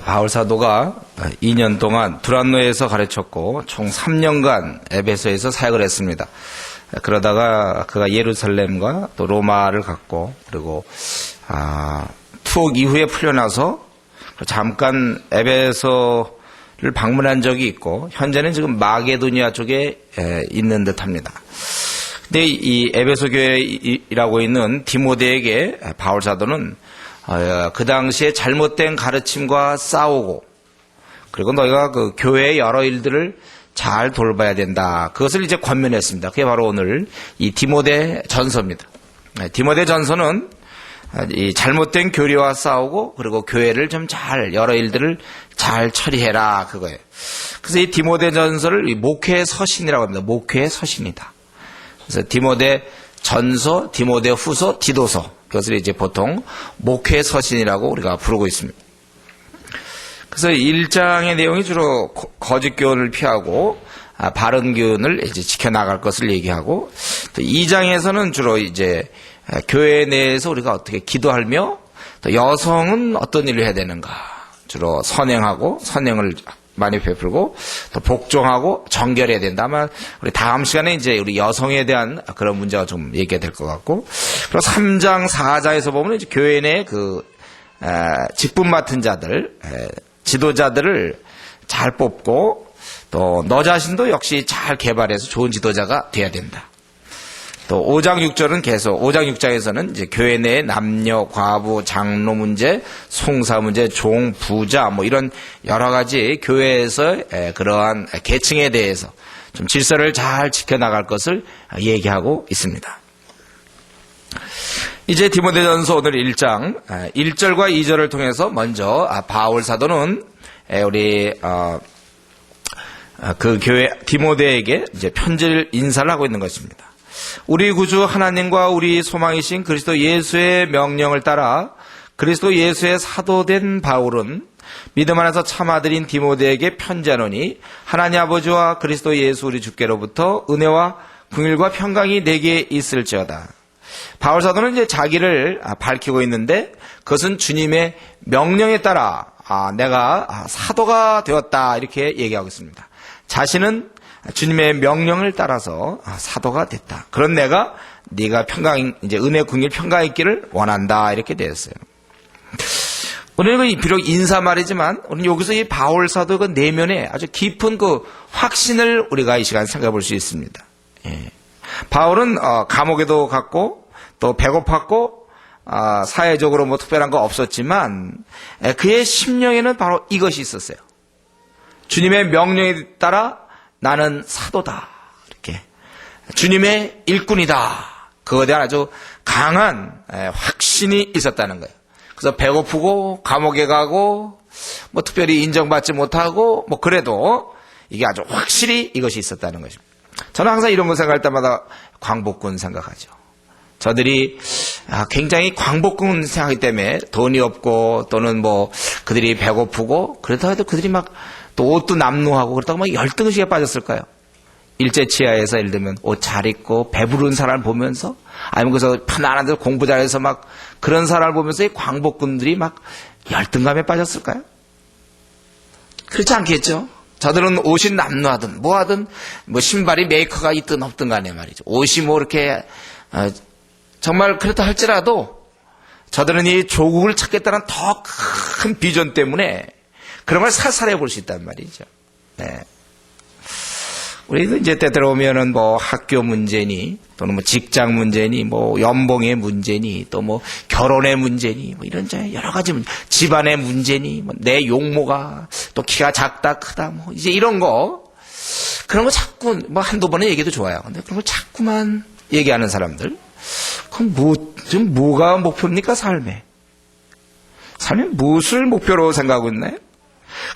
바울 사도가 2년 동안 두란노에서 가르쳤고 총 3년간 에베소에서 사역을 했습니다. 그러다가 그가 예루살렘과 또 로마를 갔고 그리고 투옥 이후에 풀려나서 잠깐 에베소를 방문한 적이 있고 현재는 지금 마게도니아 쪽에 있는 듯합니다. 근데 이 에베소 교회라고 있는 디모데에게 바울 사도는 그 당시에 잘못된 가르침과 싸우고 그리고 너희가 그 교회의 여러 일들을 잘 돌봐야 된다. 그것을 이제 권면했습니다. 그게 바로 오늘 이 디모데 전서입니다. 디모데 전서는 이 잘못된 교리와 싸우고 그리고 교회를 좀 잘 여러 일들을 잘 처리해라 그거예요. 그래서 이 디모데 전서를 목회의 서신이라고 합니다. 목회의 서신이다. 그래서 디모데 전서, 디모데 후서, 디도서 그것을 이제 보통 목회 서신이라고 우리가 부르고 있습니다. 그래서 1장의 내용이 주로 거짓 교훈을 피하고 바른 교훈을 이제 지켜나갈 것을 얘기하고 또 2장에서는 주로 이제 교회 내에서 우리가 어떻게 기도하며 또 여성은 어떤 일을 해야 되는가 주로 선행하고 선행을 많이 베풀고 또 복종하고 정결해야 된다. 아마 우리 다음 시간에 이제 우리 여성에 대한 그런 문제가 좀 얘기가 될 것 같고 그리고 3장 4장에서 보면 이제 교회 내 그 직분 맡은 자들 지도자들을 잘 뽑고 또 너 자신도 역시 잘 개발해서 좋은 지도자가 돼야 된다. 또 5장 6절은 계속 5장 6장에서는 이제 교회 내 남녀 과부 장로 문제, 송사 문제, 종 부자 뭐 이런 여러 가지 교회에서 그러한 계층에 대해서 좀 질서를 잘 지켜나갈 것을 얘기하고 있습니다. 이제 디모데전서 오늘 1장 1절과 2절을 통해서 먼저 바울 사도는 우리 그 교회 디모데에게 이제 편지를 인사를 하고 있는 것입니다. 우리 구주 하나님과 우리 소망이신 그리스도 예수의 명령을 따라 그리스도 예수의 사도된 바울은 믿음 안에서 참 아들인 디모데에게 편지하노니 하나님 아버지와 그리스도 예수 우리 주께로부터 은혜와 긍휼과 평강이 내게 있을지어다. 바울 사도는 이제 자기를 밝히고 있는데 그것은 주님의 명령에 따라 내가 사도가 되었다 이렇게 얘기하고 있습니다. 자신은 주님의 명령을 따라서 사도가 됐다. 그런 내가 네가 평강 이제 은혜 긍휼 평강 있기를 원한다 이렇게 되었어요. 오늘은 비록 인사말이지만 오늘 여기서 이 바울 사도가 내면에 아주 깊은 그 확신을 우리가 이 시간 생각해 볼 수 있습니다. 바울은 감옥에도 갔고 또 배고팠고 사회적으로 뭐 특별한 거 없었지만 그의 심령에는 바로 이것이 있었어요. 주님의 명령에 따라 나는 사도다. 이렇게 주님의 일꾼이다. 그거에 대한 아주 강한 확신이 있었다는 거예요. 그래서 배고프고 감옥에 가고 뭐 특별히 인정받지 못하고 뭐 그래도 이게 아주 확실히 이것이 있었다는 것입니다. 저는 항상 이런 거 생각할 때마다 광복군 생각하죠. 저들이 굉장히 광복군 생각하기 때문에 돈이 없고 또는 뭐 그들이 배고프고 그렇다고 해도 그들이 막 또 옷도 남루하고 그렇다고 막 열등의식에 빠졌을까요? 일제치하에서 예를 들면 옷 잘 입고 배부른 사람을 보면서 아니면 그래서 편안한 데서 공부 잘해서 막 그런 사람을 보면서 이 광복군들이 막 열등감에 빠졌을까요? 그렇지 않겠죠? 저들은 옷이 남루하든 뭐하든 뭐 신발이 메이커가 있든 없든 간에 말이죠. 옷이 뭐 이렇게 정말 그렇다 할지라도 저들은 이 조국을 찾겠다는 더 큰 비전 때문에 그런 걸 살살해 볼 수 있단 말이죠. 네. 우리도 이제 때때로 오면은 뭐 학교 문제니 또는 뭐 직장 문제니 뭐 연봉의 문제니 또 뭐 결혼의 문제니 뭐 이런 여러 가지 문제, 집안의 문제니 뭐 내 용모가 또 키가 작다 크다 뭐 이제 이런 거 그런 거 자꾸 뭐 한두 번은 얘기도 좋아요. 근데 그런 걸 자꾸만 얘기하는 사람들 그럼 지금 뭐가 목표입니까 삶에? 삶에 무엇을 목표로 생각하고 있나요?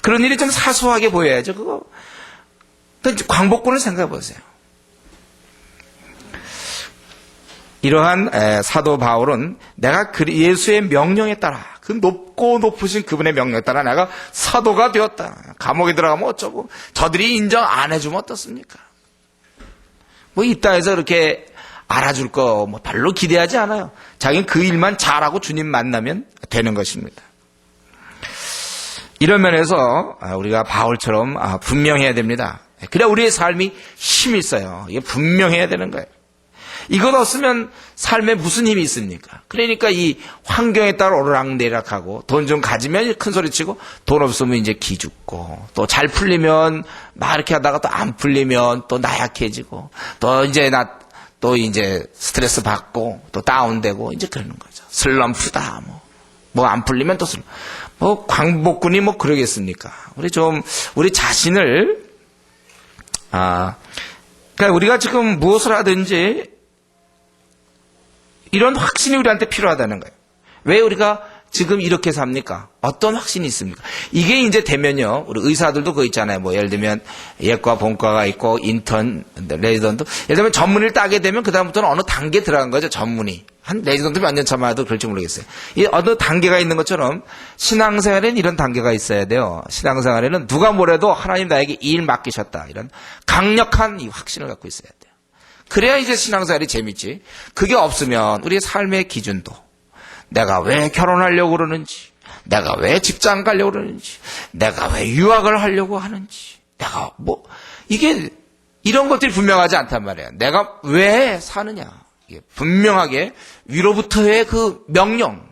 그런 일이 좀 사소하게 보여야죠. 그거 광복군을 생각해 보세요. 이러한 사도 바울은 내가 예수의 명령에 따라 그 높고 높으신 그분의 명령에 따라 내가 사도가 되었다. 감옥에 들어가면 어쩌고 저들이 인정 안 해주면 어떻습니까? 뭐 이따 해서 이렇게 알아줄 거 뭐 별로 기대하지 않아요. 자기는 그 일만 잘하고 주님 만나면 되는 것입니다. 이런 면에서 우리가 바울처럼 분명해야 됩니다. 그래야 우리의 삶이 힘이 있어요. 이게 분명해야 되는 거예요. 이것 없으면 삶에 무슨 힘이 있습니까? 그러니까 이 환경에 따라 오르락내락하고 돈 좀 가지면 큰 소리치고 돈 없으면 이제 기죽고 또 잘 풀리면 막 이렇게 하다가 또 안 풀리면 또 나약해지고 또 이제 스트레스 받고 또 다운되고 이제 그러는 거죠. 슬럼프다 뭐 안 풀리면 또 광복군이 그러겠습니까? 우리 자신을 그러니까 우리가 지금 무엇을 하든지 이런 확신이 우리한테 필요하다는 거예요. 왜 우리가 지금 이렇게 삽니까? 어떤 확신이 있습니까? 이게 이제 되면요, 우리 의사들도 그거 있잖아요. 예를 들면 예과, 본과가 있고 인턴, 레지던트. 예를 들면 전문의를 따게 되면 그 다음부터는 어느 단계 들어간 거죠. 전문의. 한 레지던트 몇 년 차만 해도 그럴지 모르겠어요. 이 어느 단계가 있는 것처럼 신앙생활에는 이런 단계가 있어야 돼요. 신앙생활에는 누가 뭐래도 하나님 나에게 이 일 맡기셨다. 이런 강력한 이 확신을 갖고 있어야 돼요. 그래야 이제 신앙생활이 재밌지. 그게 없으면 우리의 삶의 기준도 내가 왜 결혼하려고 그러는지, 내가 왜 직장 가려고 그러는지, 내가 왜 유학을 하려고 하는지, 내가 이게 이런 것들이 분명하지 않단 말이에요. 내가 왜 사느냐. 이게 분명하게 위로부터의 그 명령,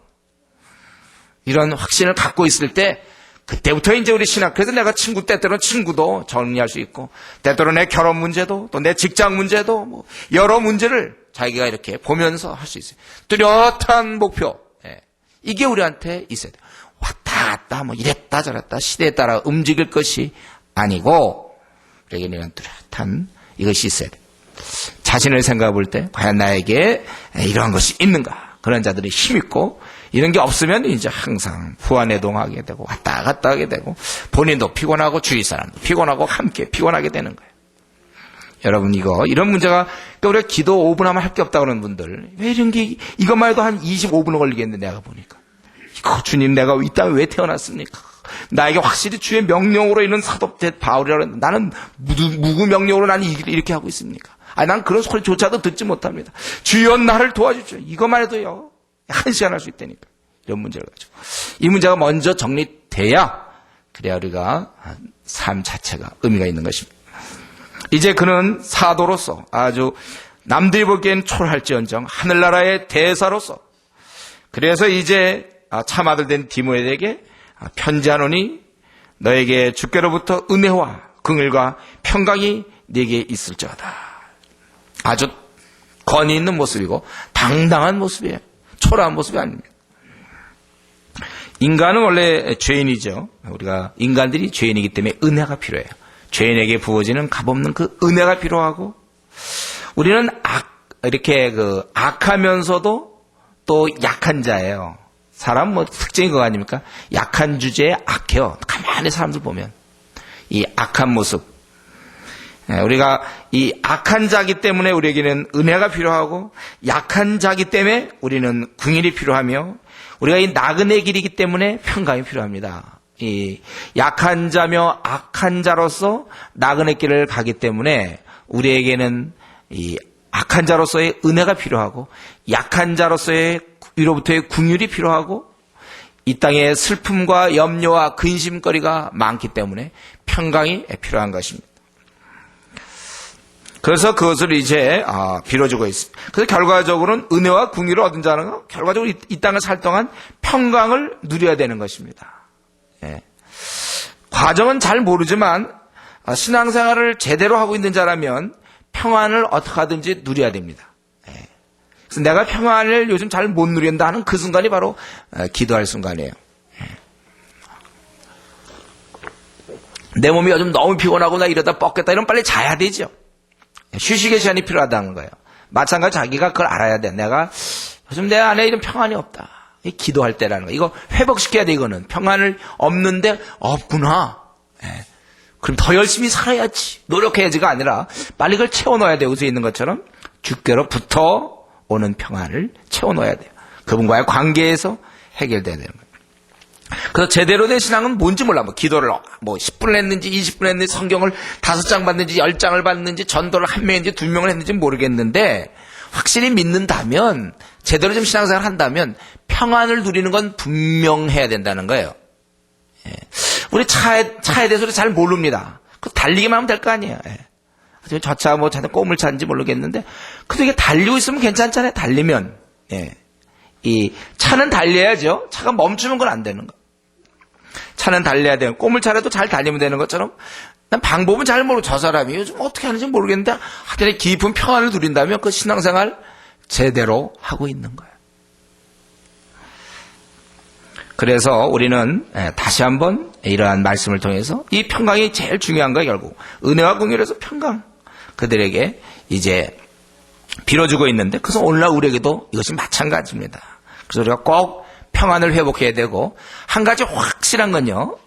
이런 확신을 갖고 있을 때 그때부터 이제 우리 신학, 그래서 내가 때때로는 친구도 정리할 수 있고, 때때로는 내 결혼 문제도, 또 내 직장 문제도, 여러 문제를 자기가 이렇게 보면서 할 수 있어요. 뚜렷한 목표. 이게 우리한테 있어야 돼요. 왔다 갔다, 이랬다 저랬다, 시대에 따라 움직일 것이 아니고, 우리에게는 이런 뚜렷한 이것이 있어야 돼요. 자신을 생각해 볼 때, 과연 나에게 이러한 것이 있는가? 그런 자들이 힘있고, 이런 게 없으면 이제 항상 후환해동하게 되고 왔다 갔다 하게 되고 본인도 피곤하고 주위 사람도 피곤하고 함께 피곤하게 되는 거예요. 여러분 이런 문제가 그러니까 우리가 기도 5분 하면 할 게 없다고 하는 분들 왜 이런 게 이것만 해도 한 25분은 걸리겠는데 내가 보니까 주님 내가 이 땅에 왜 태어났습니까? 나에게 확실히 주의 명령으로 있는 사도 바울이라는 나는 무구 명령으로 나는 이렇게 하고 있습니까? 난 그런 소리조차도 듣지 못합니다. 주여 나를 도와주죠. 이것만 해도요. 1시간 할 수 있다니까. 이런 문제를 가지고. 이 문제가 먼저 정리돼야, 그래야 우리가 삶 자체가 의미가 있는 것입니다. 이제 그는 사도로서 아주 남들이 보기엔 초라할지언정 하늘나라의 대사로서, 그래서 이제 참아들 된 디모데에게 편지하노니 너에게 주께로부터 은혜와 긍휼과 평강이 네게 있을지어다. 아주 권위 있는 모습이고 당당한 모습이에요. 초라한 모습이 아닙니다. 인간은 원래 죄인이죠. 우리가 인간들이 죄인이기 때문에 은혜가 필요해요. 죄인에게 부어지는 값없는 그 은혜가 필요하고, 우리는 이렇게 악하면서도 또 약한 자예요. 사람 특징이 그거 아닙니까? 약한 주제에 악해요. 가만히 사람들 보면 이 악한 모습. 우리가 이 악한 자기 때문에 우리에게는 은혜가 필요하고, 약한 자기 때문에 우리는 긍휼이 필요하며, 우리가 이 나그네 길이기 때문에 평강이 필요합니다. 이 약한 자며 악한 자로서 나그네 길을 가기 때문에 우리에게는 이 악한 자로서의 은혜가 필요하고, 약한 자로서의 위로부터의 긍휼이 필요하고, 이 땅에 슬픔과 염려와 근심거리가 많기 때문에 평강이 필요한 것입니다. 그래서 그것을 이제 빌어주고 있습니다. 그래서 결과적으로는 은혜와 긍휼을 얻은 자는 결과적으로 이 땅을 살 동안 평강을 누려야 되는 것입니다. 예. 과정은 잘 모르지만 신앙생활을 제대로 하고 있는 자라면 평안을 어떻게 하든지 누려야 됩니다. 예. 그래서 내가 평안을 요즘 잘 못 누린다 하는 그 순간이 바로 기도할 순간이에요. 예. 내 몸이 요즘 너무 피곤하고 나 이러다 뻗겠다 이러면 빨리 자야 되죠. 휴식의 시간이 필요하다는 거예요. 마찬가지 자기가 그걸 알아야 돼. 내가 요즘 내 안에 이런 평안이 없다. 기도할 때라는 거. 이거 회복시켜야 돼. 이거는 평안을 없는데 없구나. 예. 그럼 더 열심히 살아야지. 노력해야지가 아니라 빨리 그걸 채워넣어야 돼요. 여기서 있는 것처럼 주께로부터 오는 평안을 채워넣어야 돼요. 그분과의 관계에서 해결돼야 되는 거예요. 그래서 제대로 된 신앙은 뭔지 몰라. 기도를 10분을 했는지 20분을 했는지 성경을 5장 봤는지 10장을 봤는지 전도를 1명인지 2명을 했는지 모르겠는데 확실히 믿는다면 제대로 좀 신앙생활을 한다면 평안을 누리는 건 분명해야 된다는 거예요. 예. 우리 차에 대해서 잘 모릅니다. 그 달리기만 하면 될 거 아니에요. 예. 저 차 뭐 차는 꼬물차인지 모르겠는데, 그래도 이게 달리고 있으면 괜찮잖아요. 달리면. 예. 이 차는 달려야죠. 차가 멈추면 그건 안 되는 거. 차는 달려야 돼요. 꼬물차라도 잘 달리면 되는 것처럼, 난 방법은 잘 모르고 저 사람이 요즘 어떻게 하는지 모르겠는데 하여튼 깊은 평안을 누린다면 그 신앙생활 제대로 하고 있는 거예요. 그래서 우리는 다시 한번 이러한 말씀을 통해서 이 평강이 제일 중요한 거예요. 결국 은혜와 긍휼에서 평강 그들에게 이제 빌어주고 있는데, 그래서 오늘날 우리에게도 이것이 마찬가지입니다. 그래서 우리가 꼭 평안을 회복해야 되고, 한 가지 확실한 건요,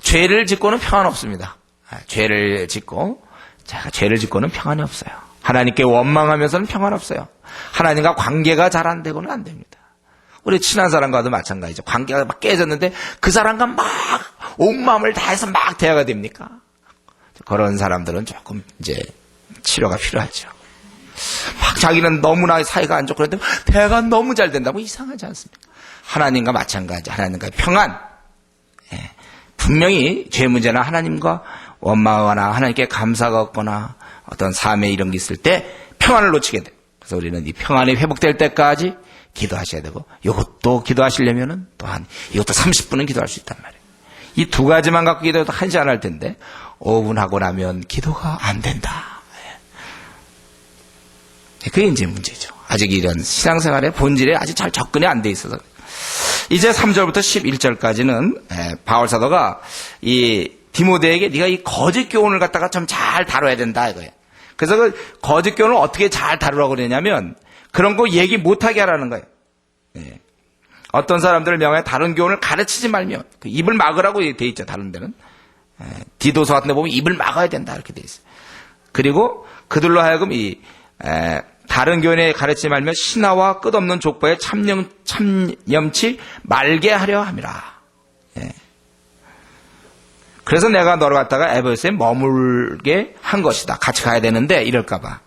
죄를 짓고는 평안 없습니다. 죄를 짓고는 평안이 없어요. 하나님께 원망하면서는 평안 없어요. 하나님과 관계가 잘 안 되고는 안 됩니다. 우리 친한 사람과도 마찬가지죠. 관계가 막 깨졌는데 그 사람과 막 온 마음을 다해서 막 대화가 됩니까? 그런 사람들은 조금 이제 치료가 필요하죠. 막 자기는 너무나 사이가 안 좋고 그런데 대화가 너무 잘 된다고 이상하지 않습니까? 하나님과 마찬가지, 하나님과의 평안. 분명히 죄 문제나 하나님과 원망하거나 하나님께 감사가 없거나 어떤 삶에 이런 게 있을 때 평안을 놓치게 돼요. 그래서 우리는 이 평안이 회복될 때까지 기도하셔야 되고, 이것도 기도하시려면은 또한 이것도 30분은 기도할 수 있단 말이에요. 이 두 가지만 갖고 기도해도 1시간 안 할 텐데 5분 하고 나면 기도가 안 된다. 그게 이제 문제죠. 아직 이런 신앙생활의 본질에 아직 잘 접근이 안 돼 있어서. 이제 3절부터 11절까지는 바울 사도가 이 디모데에게 네가 이 거짓 교훈을 갖다가 좀 잘 다뤄야 된다 이거예요. 그래서 그 거짓 교훈을 어떻게 잘 다루라고 그러냐면 그런 거 얘기 못하게 하라는 거예요. 어떤 사람들을 명하여 다른 교훈을 가르치지 말며, 그 입을 막으라고 돼 있죠. 다른 데는 디도서 같은 데 보면 입을 막아야 된다 이렇게 돼 있어요. 그리고 그들로 하여금 이 다른 교훈에 가르치지 말며 신하와 끝없는 족보에 참념치 말게 하려 함이라. 그래서 내가 너를 갖다가 에베소에 머물게 한 것이다. 같이 가야 되는데 이럴까 봐.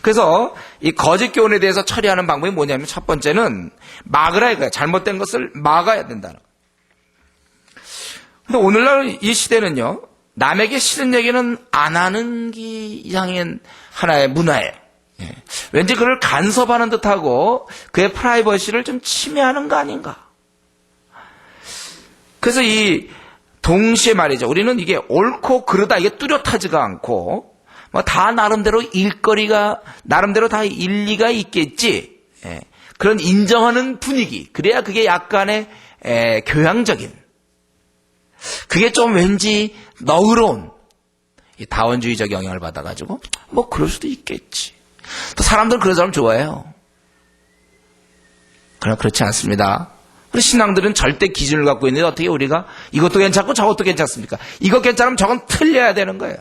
그래서 이 거짓 교훈에 대해서 처리하는 방법이 뭐냐면 첫 번째는 막으라 이거야. 잘못된 것을 막아야 된다는 거예요. 근데 오늘날 이 시대는요, 남에게 싫은 얘기는 안 하는 게 이상한 하나의 문화예요. 왠지 그를 간섭하는 듯하고 그의 프라이버시를 좀 침해하는 거 아닌가. 그래서 이 동시에 말이죠. 우리는 이게 옳고 그르다 이게 뚜렷하지가 않고 뭐 다 나름대로 일거리가 나름대로 다 일리가 있겠지. 그런 인정하는 분위기. 그래야 그게 약간의 교양적인. 그게 좀 왠지 너그러운 이 다원주의적 영향을 받아가지고 뭐 그럴 수도 있겠지. 또 사람들은 그런 사람 좋아해요. 그러나 그렇지 않습니다. 우리 신앙들은 절대 기준을 갖고 있는데 어떻게 우리가 이것도 괜찮고 저것도 괜찮습니까? 이거 괜찮으면 저건 틀려야 되는 거예요.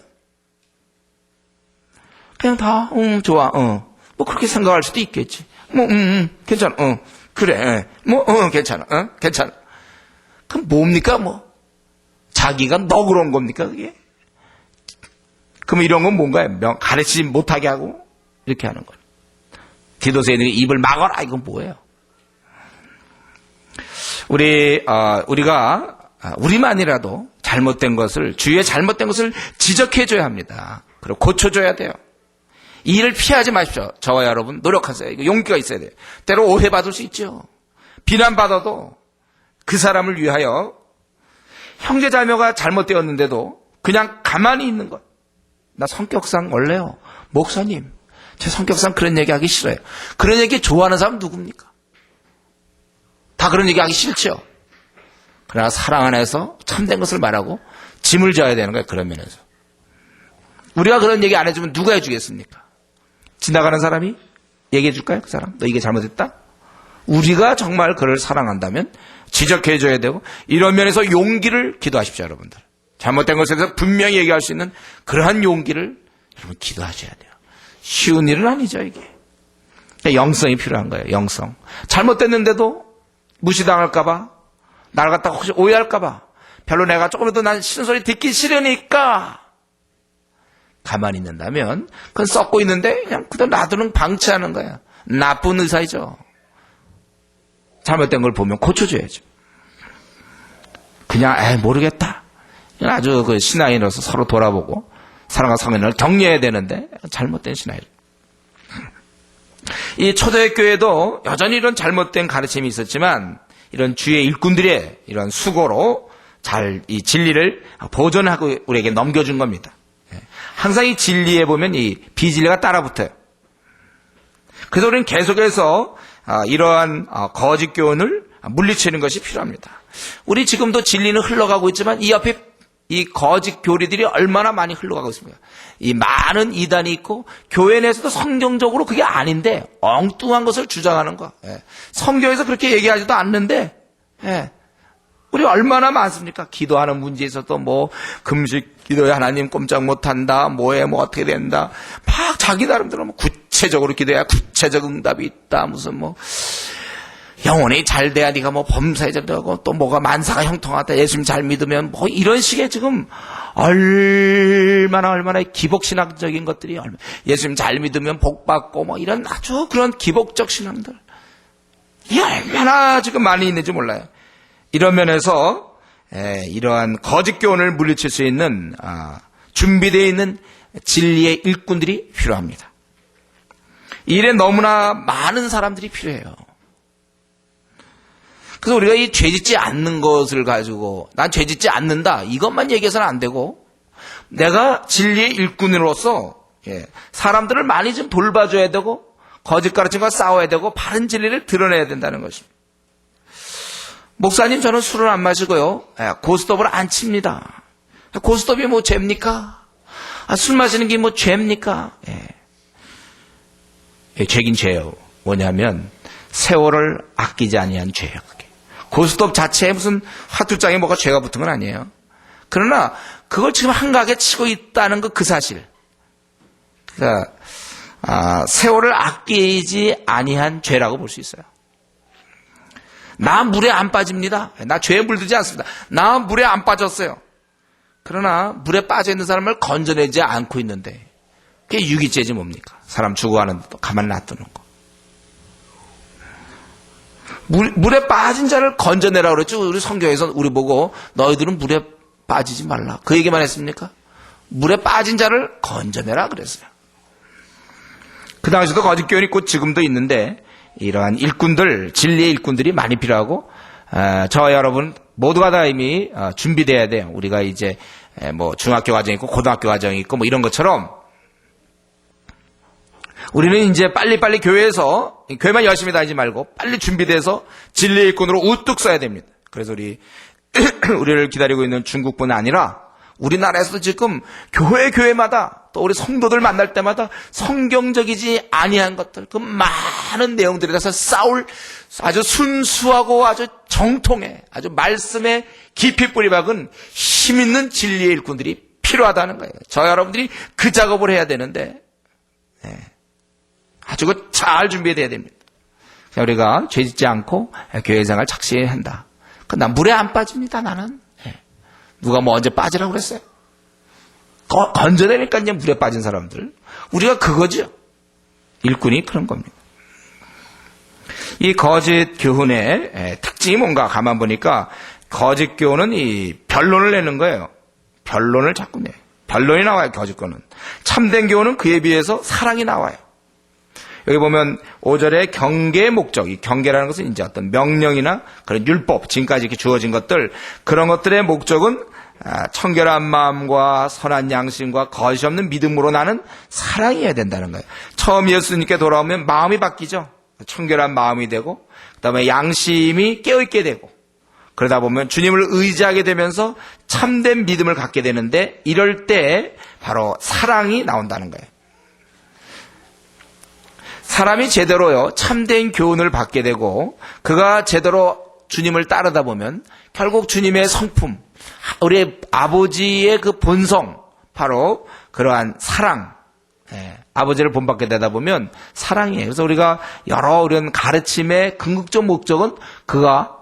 그냥 다 좋아 뭐 그렇게 생각할 수도 있겠지. 뭐 괜찮아 그래 뭐 괜찮아 괜찮아. 그럼 뭡니까 뭐 자기가 너그러운 겁니까 그게? 그럼 이런 건 뭔가요? 가르치지 못하게 하고 이렇게 하는 거예요. 디도서에 있는 입을 막아라 이건 뭐예요? 우리가 우리만이라도 잘못된 것을 주위의 잘못된 것을 지적해줘야 합니다. 그리고 고쳐줘야 돼요. 이 일을 피하지 마십시오. 저와 여러분 노력하세요. 이거 용기가 있어야 돼요. 때로 오해받을 수 있죠. 비난받아도 그 사람을 위하여 형제자매가 잘못되었는데도 그냥 가만히 있는 것. 나 성격상 원래요. 목사님 제 성격상 그런 얘기하기 싫어요. 그런 얘기 좋아하는 사람 누굽니까? 다 그런 얘기하기 싫죠. 그러나 사랑 안에서 참된 것을 말하고 짐을 져야 되는 거예요. 그런 면에서. 우리가 그런 얘기 안 해주면 누가 해주겠습니까? 지나가는 사람이 얘기해 줄까요? 그 사람 너 이게 잘못했다? 우리가 정말 그를 사랑한다면 지적해 줘야 되고 이런 면에서 용기를 기도하십시오. 여러분들 잘못된 것에 대해서 분명히 얘기할 수 있는 그러한 용기를 여러분 기도하셔야 돼요. 쉬운 일은 아니죠. 이게 영성이 필요한 거예요. 영성. 잘못됐는데도 무시당할까 봐 날 갖다가 혹시 오해할까 봐 별로 내가 조금이라도 난 싫은 소리 듣기 싫으니까 가만히 있는다면 그건 썩고 있는데 그냥 그대로 놔두는 방치하는 거야. 나쁜 의사이죠. 잘못된 걸 보면 고쳐줘야죠. 그냥 모르겠다. 아주 그 신앙인으로서 서로 돌아보고 사랑과 성인을 격려해야 되는데 잘못된 신앙이에요. 이 초대교회도 여전히 이런 잘못된 가르침이 있었지만 이런 주의 일꾼들의 이런 수고로 잘 이 진리를 보존하고 우리에게 넘겨준 겁니다. 항상 이 진리에 보면 이 비진리가 따라붙어요. 그래서 우리는 계속해서 이러한 거짓 교훈을 물리치는 것이 필요합니다. 우리 지금도 진리는 흘러가고 있지만 이 옆에 이 거짓 교리들이 얼마나 많이 흘러가고 있습니까? 이 많은 이단이 있고 교회 내에서도 성경적으로 그게 아닌데 엉뚱한 것을 주장하는 거. 성경에서 그렇게 얘기하지도 않는데 우리 얼마나 많습니까? 기도하는 문제에 있어서 뭐 금식 기도에 하나님 꼼짝 못한다, 뭐해 뭐 어떻게 된다, 막 자기 나름대로 뭐 구체적으로 기도해야 구체적 응답이 있다, 무슨 뭐 영혼이 잘 돼야 네가 뭐 범사에 되고 또 뭐가 만사가 형통하다, 예수님 잘 믿으면 뭐 이런 식의 지금 얼마나 기복신앙적인 것들이 예수님 잘 믿으면 복 받고 뭐 이런 아주 그런 기복적 신앙들 이게 얼마나 지금 많이 있는지 몰라요. 이런 면에서 이러한 거짓 교훈을 물리칠 수 있는 준비되어 있는 진리의 일꾼들이 필요합니다. 이 일에 너무나 많은 사람들이 필요해요. 그래서 우리가 이 죄짓지 않는 것을 가지고 난 죄짓지 않는다 이것만 얘기해서는 안 되고 내가 진리의 일꾼으로서 사람들을 많이 좀 돌봐줘야 되고 거짓 가르침과 싸워야 되고 바른 진리를 드러내야 된다는 것입니다. 목사님 저는 술을 안 마시고요 고스톱을 안 칩니다. 고스톱이 뭐 죄입니까? 술 마시는 게 뭐 죄입니까? 죄긴 죄예요. 뭐냐면 세월을 아끼지 아니한 죄예요. 그게. 고스톱 자체에 무슨 화투장에 뭐가 죄가 붙은 건 아니에요. 그러나 그걸 지금 한가하게 치고 있다는 그 사실. 그러니까 세월을 아끼지 아니한 죄라고 볼 수 있어요. 나 물에 안 빠집니다. 나 죄에 물들지 않습니다. 나 물에 안 빠졌어요. 그러나 물에 빠져 있는 사람을 건져내지 않고 있는데 그게 유기죄지 뭡니까? 사람 죽어가는데도 가만 놔두는 거. 물에 빠진 자를 건져내라고 그랬죠. 우리 성경에서 우리 보고 너희들은 물에 빠지지 말라. 그 얘기만 했습니까? 물에 빠진 자를 건져내라 그랬어요. 그 당시에도 거짓 교훈이 있고 지금도 있는데 이러한 일꾼들, 진리의 일꾼들이 많이 필요하고 저와 여러분 모두가 다 이미 준비돼야 돼요. 우리가 이제 뭐 중학교 과정이 있고 고등학교 과정이 있고 뭐 이런 것처럼 우리는 이제 빨리빨리 교회에서 교회만 열심히 다니지 말고 빨리 준비돼서 진리의 일꾼으로 우뚝 서야 됩니다. 그래서 우리를 기다리고 있는 중국뿐 아니라 우리나라에서도 지금 교회마다 또 우리 성도들 만날 때마다 성경적이지 아니한 것들 그 많은 내용들에 대해서 싸울 아주 순수하고 아주 정통해 아주 말씀에 깊이 뿌리박은 힘있는 진리의 일꾼들이 필요하다는 거예요. 저 여러분들이 그 작업을 해야 되는데 아주 잘 준비해야 됩니다. 우리가 죄짓지 않고 교회 생활 착실히 한다. 난 물에 안 빠집니다. 나는. 누가 뭐 언제 빠지라고 그랬어요? 건져내니까요 물에 빠진 사람들. 우리가 그거죠. 일꾼이 그런 겁니다. 이 거짓 교훈의 특징이 뭔가 가만 보니까 거짓 교훈은 이 변론을 내는 거예요. 변론을 자꾸 내요. 변론이 나와요. 거짓 교훈은. 참된 교훈은 그에 비해서 사랑이 나와요. 여기 보면 5절에 경계의 목적, 이 경계라는 것은 이제 어떤 명령이나 그런 율법, 지금까지 이렇게 주어진 것들, 그런 것들의 목적은 청결한 마음과 선한 양심과 거짓 없는 믿음으로 나는 사랑해야 된다는 거예요. 처음 예수님께 돌아오면 마음이 바뀌죠. 청결한 마음이 되고, 그 다음에 양심이 깨어있게 되고, 그러다 보면 주님을 의지하게 되면서 참된 믿음을 갖게 되는데, 이럴 때 바로 사랑이 나온다는 거예요. 사람이 제대로요 참된 교훈을 받게 되고 그가 제대로 주님을 따르다 보면 결국 주님의 성품, 우리 아버지의 그 본성, 바로 그러한 사랑, 아버지를 본받게 되다 보면 사랑이에요. 그래서 우리가 여러 이런 가르침의 궁극적 목적은 그가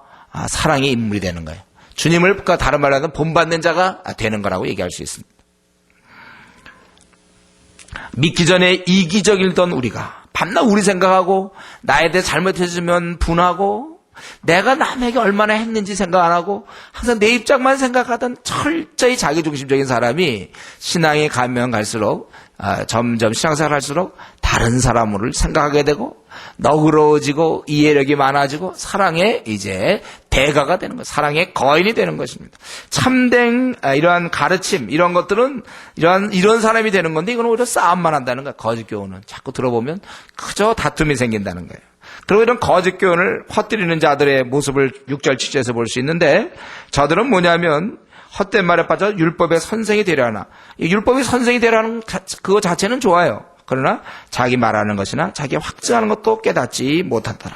사랑의 인물이 되는 거예요. 주님을 다른 말로 하면 본받는 자가 되는 거라고 얘기할 수 있습니다. 믿기 전에 이기적이던 우리가 밤낮 우리 생각하고 나에 대해 잘못해주면 분하고 내가 남에게 얼마나 했는지 생각 안 하고 항상 내 입장만 생각하던 철저히 자기중심적인 사람이 신앙에 가면 갈수록 점점 신앙생활 할수록 다른 사람을 생각하게 되고 너그러워지고 이해력이 많아지고 사랑의 이제 대가가 되는 것, 사랑의 거인이 되는 것입니다. 참된 이러한 가르침 이런 것들은 이런 사람이 되는 건데 이건 오히려 싸움만 한다는 거야. 거짓 교훈은 자꾸 들어보면 그저 다툼이 생긴다는 거예요. 그리고 이런 거짓 교훈을 퍼뜨리는 자들의 모습을 6절 7절에서 볼 수 있는데 저들은 뭐냐면 헛된 말에 빠져 율법의 선생이 되려 하나. 이 율법의 선생이 되려 하는 그거 자체는 좋아요. 그러나 자기 말하는 것이나 자기 확증하는 것도 깨닫지 못하더라.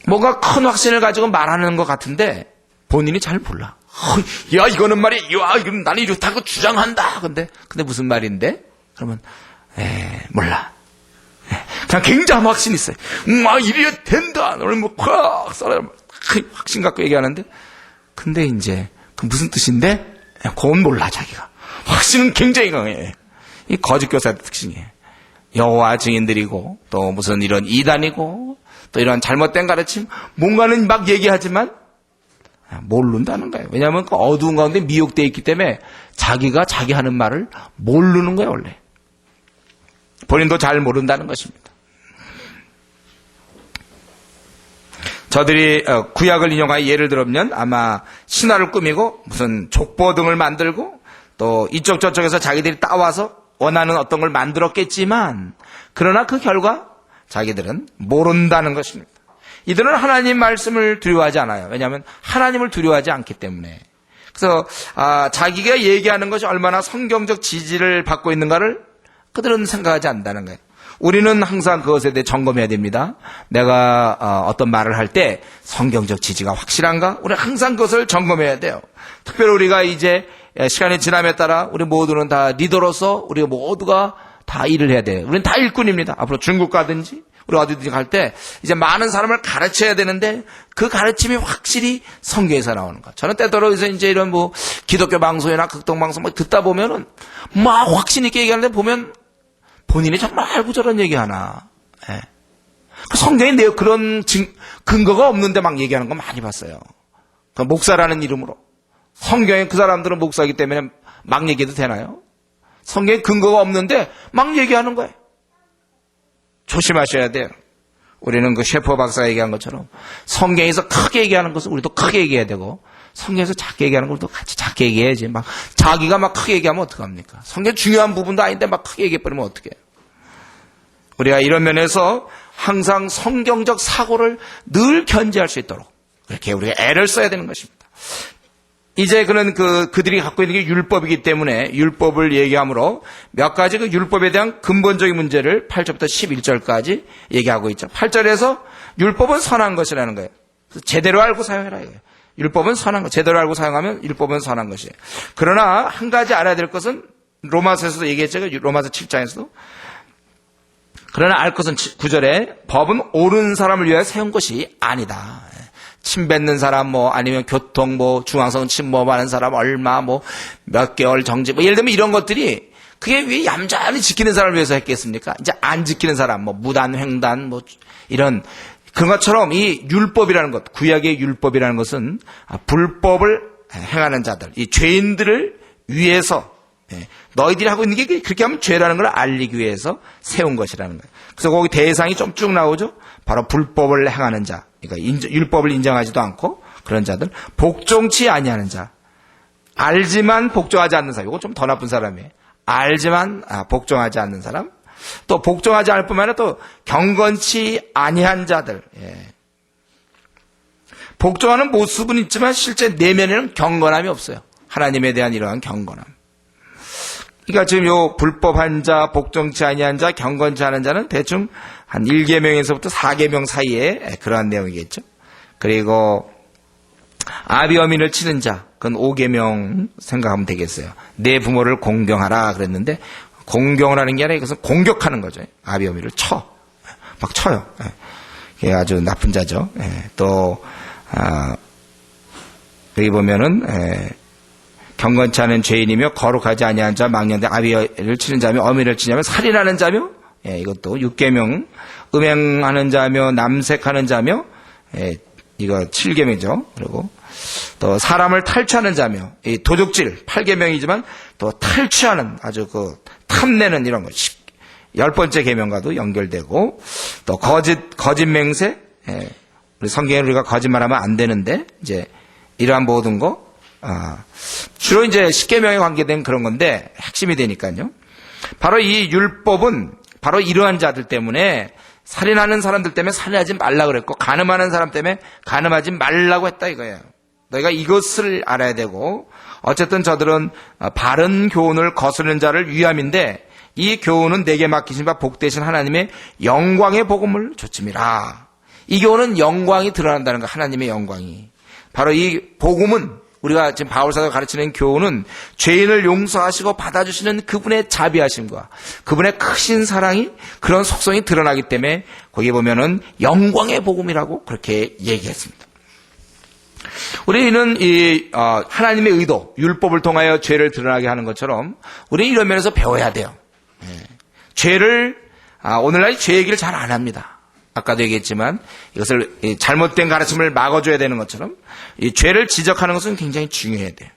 뭔가 큰 확신을 가지고 말하는 것 같은데 본인이 잘 몰라. 야 이거는 말이야. 야 이건 나는 이렇다고 주장한다. 근데 무슨 말인데? 그러면 몰라. 그냥 굉장한 확신이 있어요. 이래야 된다. 너는 뭐 확신 갖고 얘기하는데 근데 이제 그 무슨 뜻인데? 그건 몰라 자기가. 확신은 굉장히 강해. 이 거짓 교사의 특징이에요. 여호와 증인들이고 또 무슨 이런 이단이고 또 이런 잘못된 가르침 뭔가는 막 얘기하지만 모른다는 거예요. 왜냐하면 그 어두운 가운데 미혹되어 있기 때문에 자기가 자기 하는 말을 모르는 거예요. 원래 본인도 잘 모른다는 것입니다. 저들이 구약을 인용하여 예를 들면 아마 신화를 꾸미고 무슨 족보 등을 만들고 또 이쪽 저쪽에서 자기들이 따와서 원하는 어떤 걸 만들었겠지만 그러나 그 결과 자기들은 모른다는 것입니다. 이들은 하나님 말씀을 두려워하지 않아요. 왜냐하면 하나님을 두려워하지 않기 때문에. 그래서 자기가 얘기하는 것이 얼마나 성경적 지지를 받고 있는가를 그들은 생각하지 않는다는 거예요. 우리는 항상 그것에 대해 점검해야 됩니다. 내가 어떤 말을 할 때 성경적 지지가 확실한가? 우리는 항상 그것을 점검해야 돼요. 특별히 우리가 이제 시간이 지남에 따라 우리 모두는 다 리더로서 우리가 모두가 다 일을 해야 돼요. 우리는 다 일꾼입니다. 앞으로 중국 가든지 우리 어디든지 갈 때 이제 많은 사람을 가르쳐야 되는데 그 가르침이 확실히 성경에서 나오는 거. 저는 때때로 이제 이런 뭐 기독교 방송이나 극동 방송 막 듣다 보면은 막 확신 있게 얘기하는데 보면 본인이 정말 알고 저런 얘기하나. 예. 성경에 그런 근거가 없는데 막 얘기하는 거 많이 봤어요. 그 목사라는 이름으로. 성경에 그 사람들은 목사이기 때문에 막 얘기해도 되나요? 성경에 근거가 없는데 막 얘기하는 거예요. 조심하셔야 돼요. 우리는 그 셰퍼 박사가 얘기한 것처럼 성경에서 크게 얘기하는 것은 우리도 크게 얘기해야 되고 성경에서 작게 얘기하는 것도 같이 작게 얘기해야지. 막 자기가 막 크게 얘기하면 어떡합니까? 성경 중요한 부분도 아닌데 막 크게 얘기해버리면 어떡해요? 우리가 이런 면에서 항상 성경적 사고를 늘 견지할 수 있도록 그렇게 우리가 애를 써야 되는 것입니다. 이제 그들이 갖고 있는 게 율법이기 때문에 율법을 얘기하므로 몇 가지 그 율법에 대한 근본적인 문제를 8절부터 11절까지 얘기하고 있죠. 8절에서 율법은 선한 것이라는 거예요. 제대로 알고 사용해라 이거예요. 율법은 선한 것, 제대로 알고 사용하면 율법은 선한 것이에요. 그러나 한 가지 알아야 될 것은 로마서에서도 얘기했죠. 로마서 7장에서도. 그러나 알 것은 9절에 법은 옳은 사람을 위하여 세운 것이 아니다. 침 뱉는 사람 아니면 교통 중앙선 침범하는 사람 얼마 몇 개월 정지 예를 들면 이런 것들이 그게 왜 얌전히 지키는 사람을 위해서 했겠습니까? 이제 안 지키는 사람 무단 횡단 이런 그런 것처럼 이 율법이라는 것, 구약의 율법이라는 것은 불법을 행하는 자들, 이 죄인들을 위해서 너희들이 하고 있는 게 그렇게 하면 죄라는 걸 알리기 위해서 세운 것이라는 거예요. 그래서 거기 대상이 좀 쭉 나오죠. 바로 불법을 행하는 자, 그러니까 율법을 인정하지도 않고 그런 자들, 복종치 아니하는 자, 알지만 복종하지 않는 사람, 이거 좀 더 나쁜 사람이에요. 알지만 복종하지 않는 사람, 또 복종하지 않을 뿐만 아니라 또 경건치 아니한 자들. 복종하는 모습은 있지만 실제 내면에는 경건함이 없어요. 하나님에 대한 이러한 경건함. 그러니까 지금 요 불법한 자, 복종치 아니한 자, 경건치 않은 자는 대충 한 1계명에서부터 4계명 사이에 그러한 내용이겠죠. 그리고 아비 어민을 치는 자, 그건 5계명 생각하면 되겠어요. 내 부모를 공경하라 그랬는데 공경을 하는 게 아니라 이것은 공격하는 거죠. 아비 어민을 막 쳐요. 이게 아주 나쁜 자죠. 또 여기 보면은 경건치 않은 죄인이며 거룩하지 아니한 자, 망령된 아비를 치는 자며 어미를 치냐면 살인하는 자며 이것도 6계명, 음행하는 자며 남색하는 자며, 이거 7계명이죠. 그리고 또 사람을 탈취하는 자며, 이 도둑질 8계명이지만 또 탈취하는 아주 그 탐내는 이런 거 10번째 계명과도 연결되고, 또 거짓 맹세, 우리 성경에 우리가 거짓말하면 안 되는데 이제 이러한 모든 거 주로 이제 10계명에 관계된 그런 건데 핵심이 되니까요. 바로 이 율법은 바로 이러한 자들 때문에, 살인하는 사람들 때문에 살인하지 말라 그랬고, 간음하는 사람 때문에 간음하지 말라고 했다 이거예요. 너희가 이것을 알아야 되고, 어쨌든 저들은 바른 교훈을 거스르는 자를 위함인데, 이 교훈은 내게 맡기신 바 복되신 하나님의 영광의 복음을 조침이라. 이 교훈은 영광이 드러난다는 거, 하나님의 영광이. 바로 이 복음은, 우리가 지금 바울사도가 가르치는 교훈은 죄인을 용서하시고 받아주시는 그분의 자비하심과 그분의 크신 사랑이, 그런 속성이 드러나기 때문에 거기 보면은 영광의 복음이라고 그렇게 얘기했습니다. 우리는 하나님의 의도, 율법을 통하여 죄를 드러나게 하는 것처럼 우리는 이런 면에서 배워야 돼요. 죄를, 오늘날 죄 얘기를 잘 안 합니다. 아까도 얘기했지만 이것을 잘못된 가르침을 막아줘야 되는 것처럼 이 죄를 지적하는 것은 굉장히 중요해야 돼요.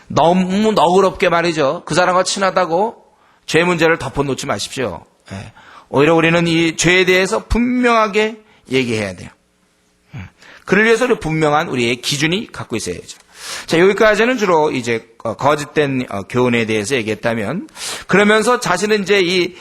너무 너그럽게 말이죠. 그 사람과 친하다고 죄 문제를 덮어놓지 마십시오. 오히려 우리는 이 죄에 대해서 분명하게 얘기해야 돼요. 그를 위해서 분명한 우리의 기준이 갖고 있어야죠. 자, 여기까지는 주로 이제 거짓된 교훈에 대해서 얘기했다면, 그러면서 자신은 이제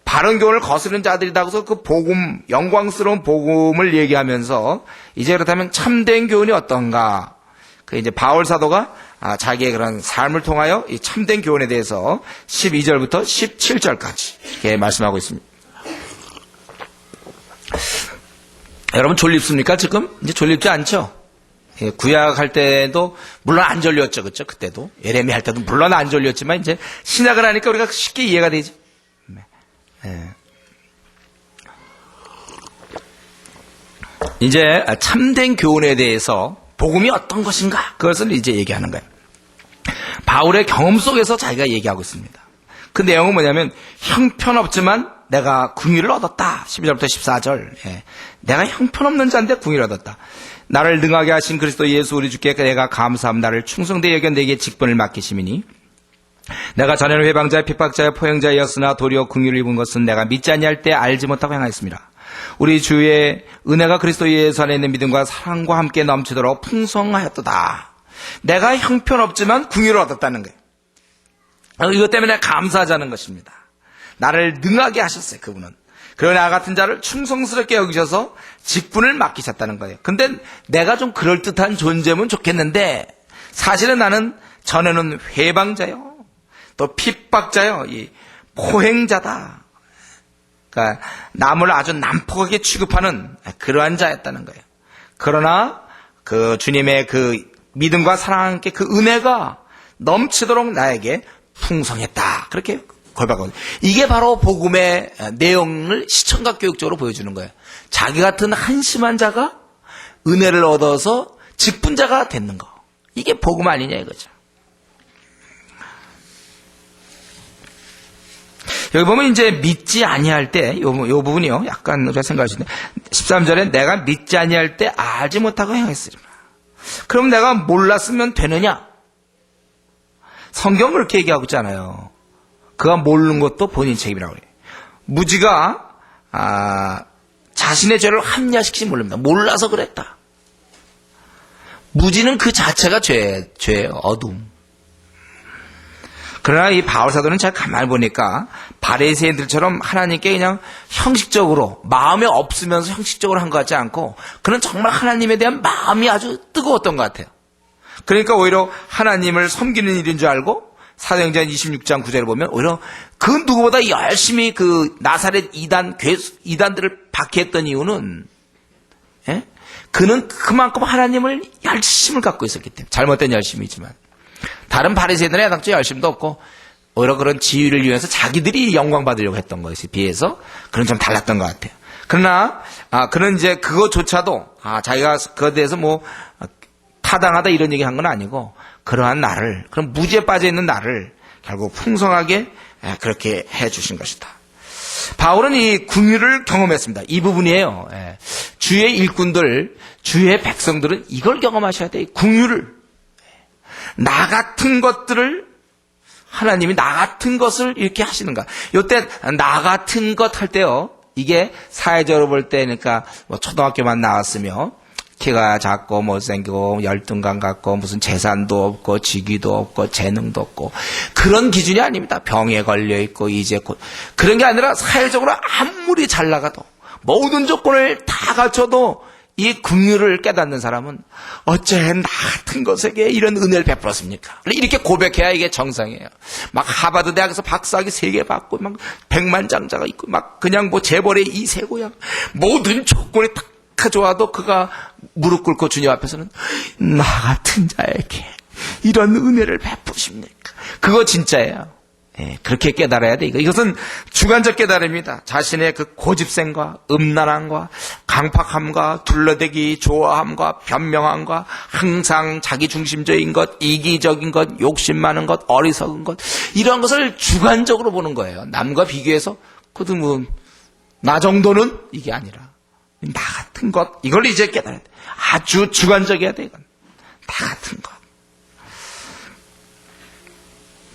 바른 교훈을 거스르는 자들이다 해서 그 복음, 영광스러운 복음을 얘기하면서 이제 그렇다면 참된 교훈이 어떤가? 그 이제 바울 사도가 자기의 그런 삶을 통하여 이 참된 교훈에 대해서 12절부터 17절까지 이렇게 말씀하고 있습니다. 여러분 졸립습니까 지금? 이제 졸립지 않죠? 구약 할 때도 물론 안 졸렸죠, 그렇죠? 그때도 예레미 할 때도 물론 안 졸렸지만 이제 신약을 하니까 우리가 쉽게 이해가 되죠. 이제 참된 교훈에 대해서 복음이 어떤 것인가, 그것을 이제 얘기하는 거예요. 바울의 경험 속에서 자기가 얘기하고 있습니다. 그 내용은 뭐냐면, 형편없지만 내가 궁유를 얻었다. 12절부터 14절. 내가 형편없는 자인데 궁유를 얻었다. 나를 능하게 하신 그리스도 예수 우리 주께 내가 감사함. 나를 충성되이 여겨 내게 직분을 맡기심이니, 내가 전에는 회방자의 핍박자의 포행자였으나 도리어 궁유를 입은 것은 내가 믿지 아니할 때 알지 못하고 행하였습니다. 우리 주의 은혜가 그리스도 예수 안에 있는 믿음과 사랑과 함께 넘치도록 풍성하였도다. 내가 형편없지만 궁유를 얻었다는 거예요. 이것 때문에 감사하자는 것입니다. 나를 능하게 하셨어요, 그분은. 그리고 나 같은 자를 충성스럽게 여기셔서 직분을 맡기셨다는 거예요. 근데 내가 좀 그럴듯한 존재면 좋겠는데, 사실은 나는 전에는 회방자요, 또 핍박자요, 이 포행자다. 그러니까 남을 아주 난폭하게 취급하는 그러한 자였다는 거예요. 그러나 그 주님의 그 믿음과 사랑과 함께 그 은혜가 넘치도록 나에게 풍성했다. 그렇게 고백하거든요. 이게 바로 복음의 내용을 시청각 교육적으로 보여주는 거예요. 자기 같은 한심한 자가 은혜를 얻어서 직분자가 됐는 거. 이게 복음 아니냐 이거죠. 여기 보면 이제 믿지 아니할 때, 요 부분이요. 약간 우리가 생각하시는데, 13절에 내가 믿지 아니할 때 알지 못하고 행했으리라. 그럼 내가 몰랐으면 되느냐? 성경은 그렇게 얘기하고 있잖아요. 그가 모르는 것도 본인 책임이라고 그래요. 무지가 자신의 죄를 합리화시키지 모릅니다. 몰라서 그랬다. 무지는 그 자체가 죄예요. 어둠. 그러나 이 바울 사도는 잘 가만히 보니까 바리새인들처럼 하나님께 그냥 형식적으로 마음에 없으면서 형식적으로 한 것 같지 않고, 그는 정말 하나님에 대한 마음이 아주 뜨거웠던 것 같아요. 그러니까 오히려 하나님을 섬기는 일인 줄 알고 사도행전 26장 9절을 보면 오히려 그 누구보다 열심히 그 나사렛 이단들을 박해했던 이유는, 그는 그만큼 하나님을 열심을 갖고 있었기 때문에. 잘못된 열심이지만 다른 바리새인들의 야당적 열심도 없고 오히려 그런 지위를 위해서 자기들이 영광 받으려고 했던 것에 비해서 그는 좀 달랐던 것 같아요. 그러나 그는 이제 그것조차도 자기가 그것에 대해서 뭐 타당하다 이런 얘기 한 건 아니고, 그러한 나를, 그런 무지에 빠져 있는 나를 결국 풍성하게 그렇게 해주신 것이다. 바울은 이 긍휼을 경험했습니다. 이 부분이에요. 주의 일꾼들, 주의 백성들은 이걸 경험하셔야 돼요. 긍휼을. 나 같은 것들을 하나님이 나 같은 것을 이렇게 하시는가. 요때 나 같은 것 할 때요. 이게 사회적으로 볼 때 그러니까 뭐 초등학교만 나왔으며 키가 작고 못생기고 열등감 갖고 무슨 재산도 없고 직위도 없고 재능도 없고 그런 기준이 아닙니다. 병에 걸려 있고 이제 곧 그런 게 아니라 사회적으로 아무리 잘 나가도 모든 조건을 다 갖춰도 이 긍휼을 깨닫는 사람은 어째 나 같은 것에게 이런 은혜를 베풀었습니까? 이렇게 고백해야 이게 정상이에요. 막 하버드 대학에서 박사학위 3개 받고 막 백만장자가 있고 막 그냥 뭐 재벌의 2세 고향 모든 조건이 다 좋아도 그가 무릎 꿇고 주님 앞에서는 나 같은 자에게 이런 은혜를 베푸십니까? 그거 진짜예요. 그렇게 깨달아야 돼. 이것은 주관적 깨달음입니다. 자신의 그 고집생과 음란함과 강팍함과 둘러대기 좋아함과 변명함과 항상 자기중심적인 것, 이기적인 것, 욕심 많은 것, 어리석은 것 이런 것을 주관적으로 보는 거예요. 남과 비교해서 그래도 뭐 나 정도는 이게 아니라 나 같은 것 이걸 이제 깨달아야 돼. 아주 주관적이어야 돼. 이건 나 같은 것.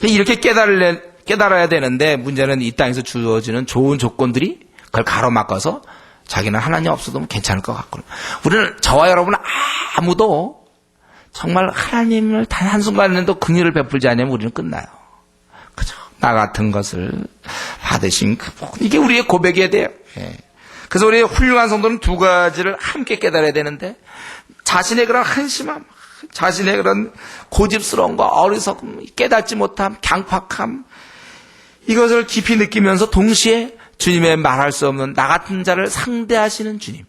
이렇게 깨달아야 되는데 문제는 이 땅에서 주어지는 좋은 조건들이 그걸 가로막아서 자기는 하나님 없어도 괜찮을 것 같고 우리는 저와 여러분은 아무도 정말 하나님을 단 한순간에도 긍휼을 베풀지 않으면 우리는 끝나요. 그죠? 나 같은 것을 받으신 그분 이게 우리의 고백이어야 돼요. 그래서 우리 훌륭한 성도는 두 가지를 함께 깨달아야 되는데 자신의 그런 한심함 자신의 그런 고집스러움과 어리석음, 깨닫지 못함, 강팍함 이것을 깊이 느끼면서 동시에 주님의 말할 수 없는 나 같은 자를 상대하시는 주님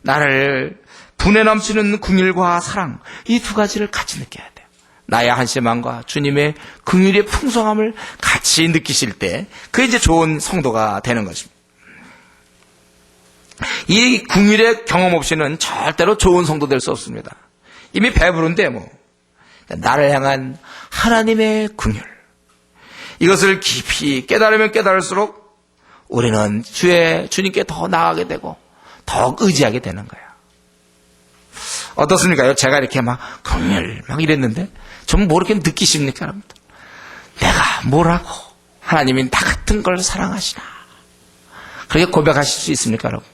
나를 분에 넘치는 긍휼과 사랑 이 두 가지를 같이 느껴야 돼요. 나의 한심함과 주님의 긍휼의 풍성함을 같이 느끼실 때 그게 이제 좋은 성도가 되는 것입니다. 이 긍휼의 경험 없이는 절대로 좋은 성도 될 수 없습니다. 이미 배부른데 뭐 나를 향한 하나님의 긍휼 이것을 깊이 깨달으면 깨달을수록 우리는 주님께 더 나아가게 되고 더 의지하게 되는 거예요. 어떻습니까? 제가 이렇게 막 긍휼 막 이랬는데 좀 뭐 이렇게 느끼십니까? 여러분들? 내가 뭐라고 하나님이 나 같은 걸 사랑하시나 그렇게 고백하실 수 있습니까? 여러분?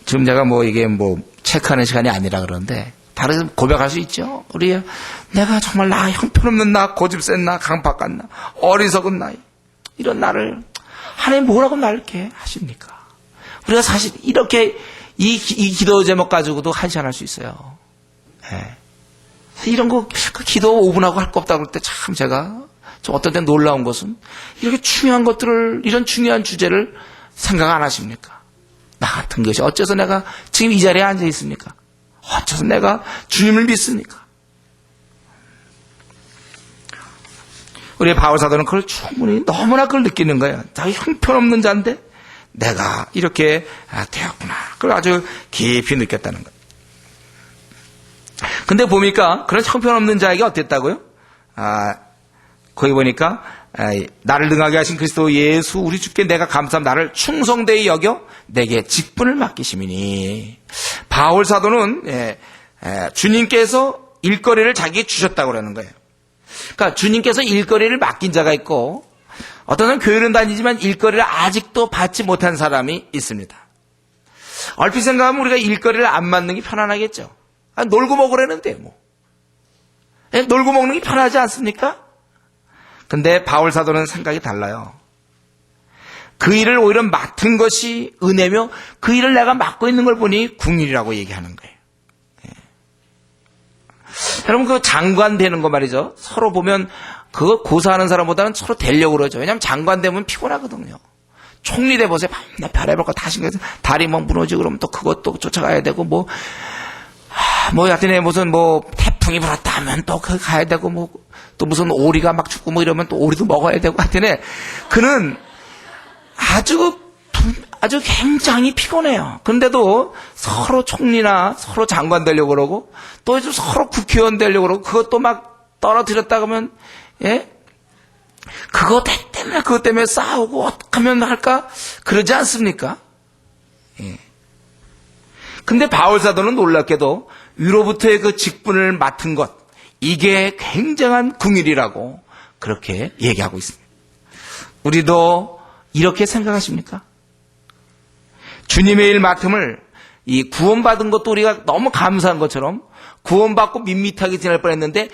지금 제가 뭐 이게 뭐 체크하는 시간이 아니라 그러는데 다른 고백할 수 있죠. 우리 내가 정말 나 형편없는 나 고집센 나 강박한 나 어리석은 나 이런 나를 하나님 뭐라고 날 이렇게 하십니까? 우리가 사실 이렇게 이 기도 제목 가지고도 한시간 할 수 있어요. 이런 거 그 기도 5분하고 할 거 없다고 그럴 때 참 제가 좀 어떤 때 놀라운 것은 이렇게 중요한 것들을 이런 중요한 주제를 생각 안 하십니까? 나 같은 것이 어째서 내가 지금 이 자리에 앉아 있습니까? 어째서 내가 주님을 믿습니까? 우리 바울 사도는 그걸 충분히 너무나 그걸 느끼는 거예요. 자기 형편없는 자인데 내가 이렇게 되었구나. 그걸 아주 깊이 느꼈다는 거예요. 근데 보니까 그런 형편없는 자에게 어땠다고요? 거기 보니까 나를 능하게 하신 그리스도 예수 우리 주께 내가 감사함 나를 충성되이 여겨 내게 직분을 맡기심이니 바울 사도는 주님께서 일거리를 자기에게 주셨다고 그러는 거예요. 그러니까 주님께서 일거리를 맡긴 자가 있고 어떤 사람은 교회는 다니지만 일거리를 아직도 받지 못한 사람이 있습니다. 얼핏 생각하면 우리가 일거리를 안 받는 게 편안하겠죠. 놀고 먹으라는데 뭐 놀고 먹는 게 편하지 않습니까? 근데 바울 사도는 생각이 달라요. 그 일을 오히려 맡은 것이 은혜며 그 일을 내가 맡고 있는 걸 보니 긍휼이라고 얘기하는 거예요. 여러분 그 장관 되는 거 말이죠. 서로 보면 그거 고사하는 사람보다는 서로 되려고 그러죠. 왜냐하면 장관 되면 피곤하거든요. 총리 돼 보세요. 맨날 별의별 거 다 신경써 다리 뭐 무너지고 그러면 또 그것도 쫓아가야 되고 뭐 하여튼 무슨 뭐 태풍이 불었다 하면 또 그 가야 되고 뭐 또 무슨 오리가 막 죽고 뭐 이러면 또 오리도 먹어야 되고 하여튼 그는 아주 굉장히 피곤해요. 그런데도 서로 총리나 서로 장관 되려고 그러고 또 서로 국회의원 되려고 그러고 그것도 막 떨어뜨렸다 그러면, 예? 그것 때문에 싸우고 어떻게 하면 할까? 그러지 않습니까? 예. 근데 바울 사도는 놀랍게도 위로부터의 그 직분을 맡은 것, 이게 굉장한 긍휼이라고 그렇게 얘기하고 있습니다. 우리도 이렇게 생각하십니까? 주님의 일 맡음을 이 구원받은 것도 우리가 너무 감사한 것처럼 구원받고 밋밋하게 지낼 뻔했는데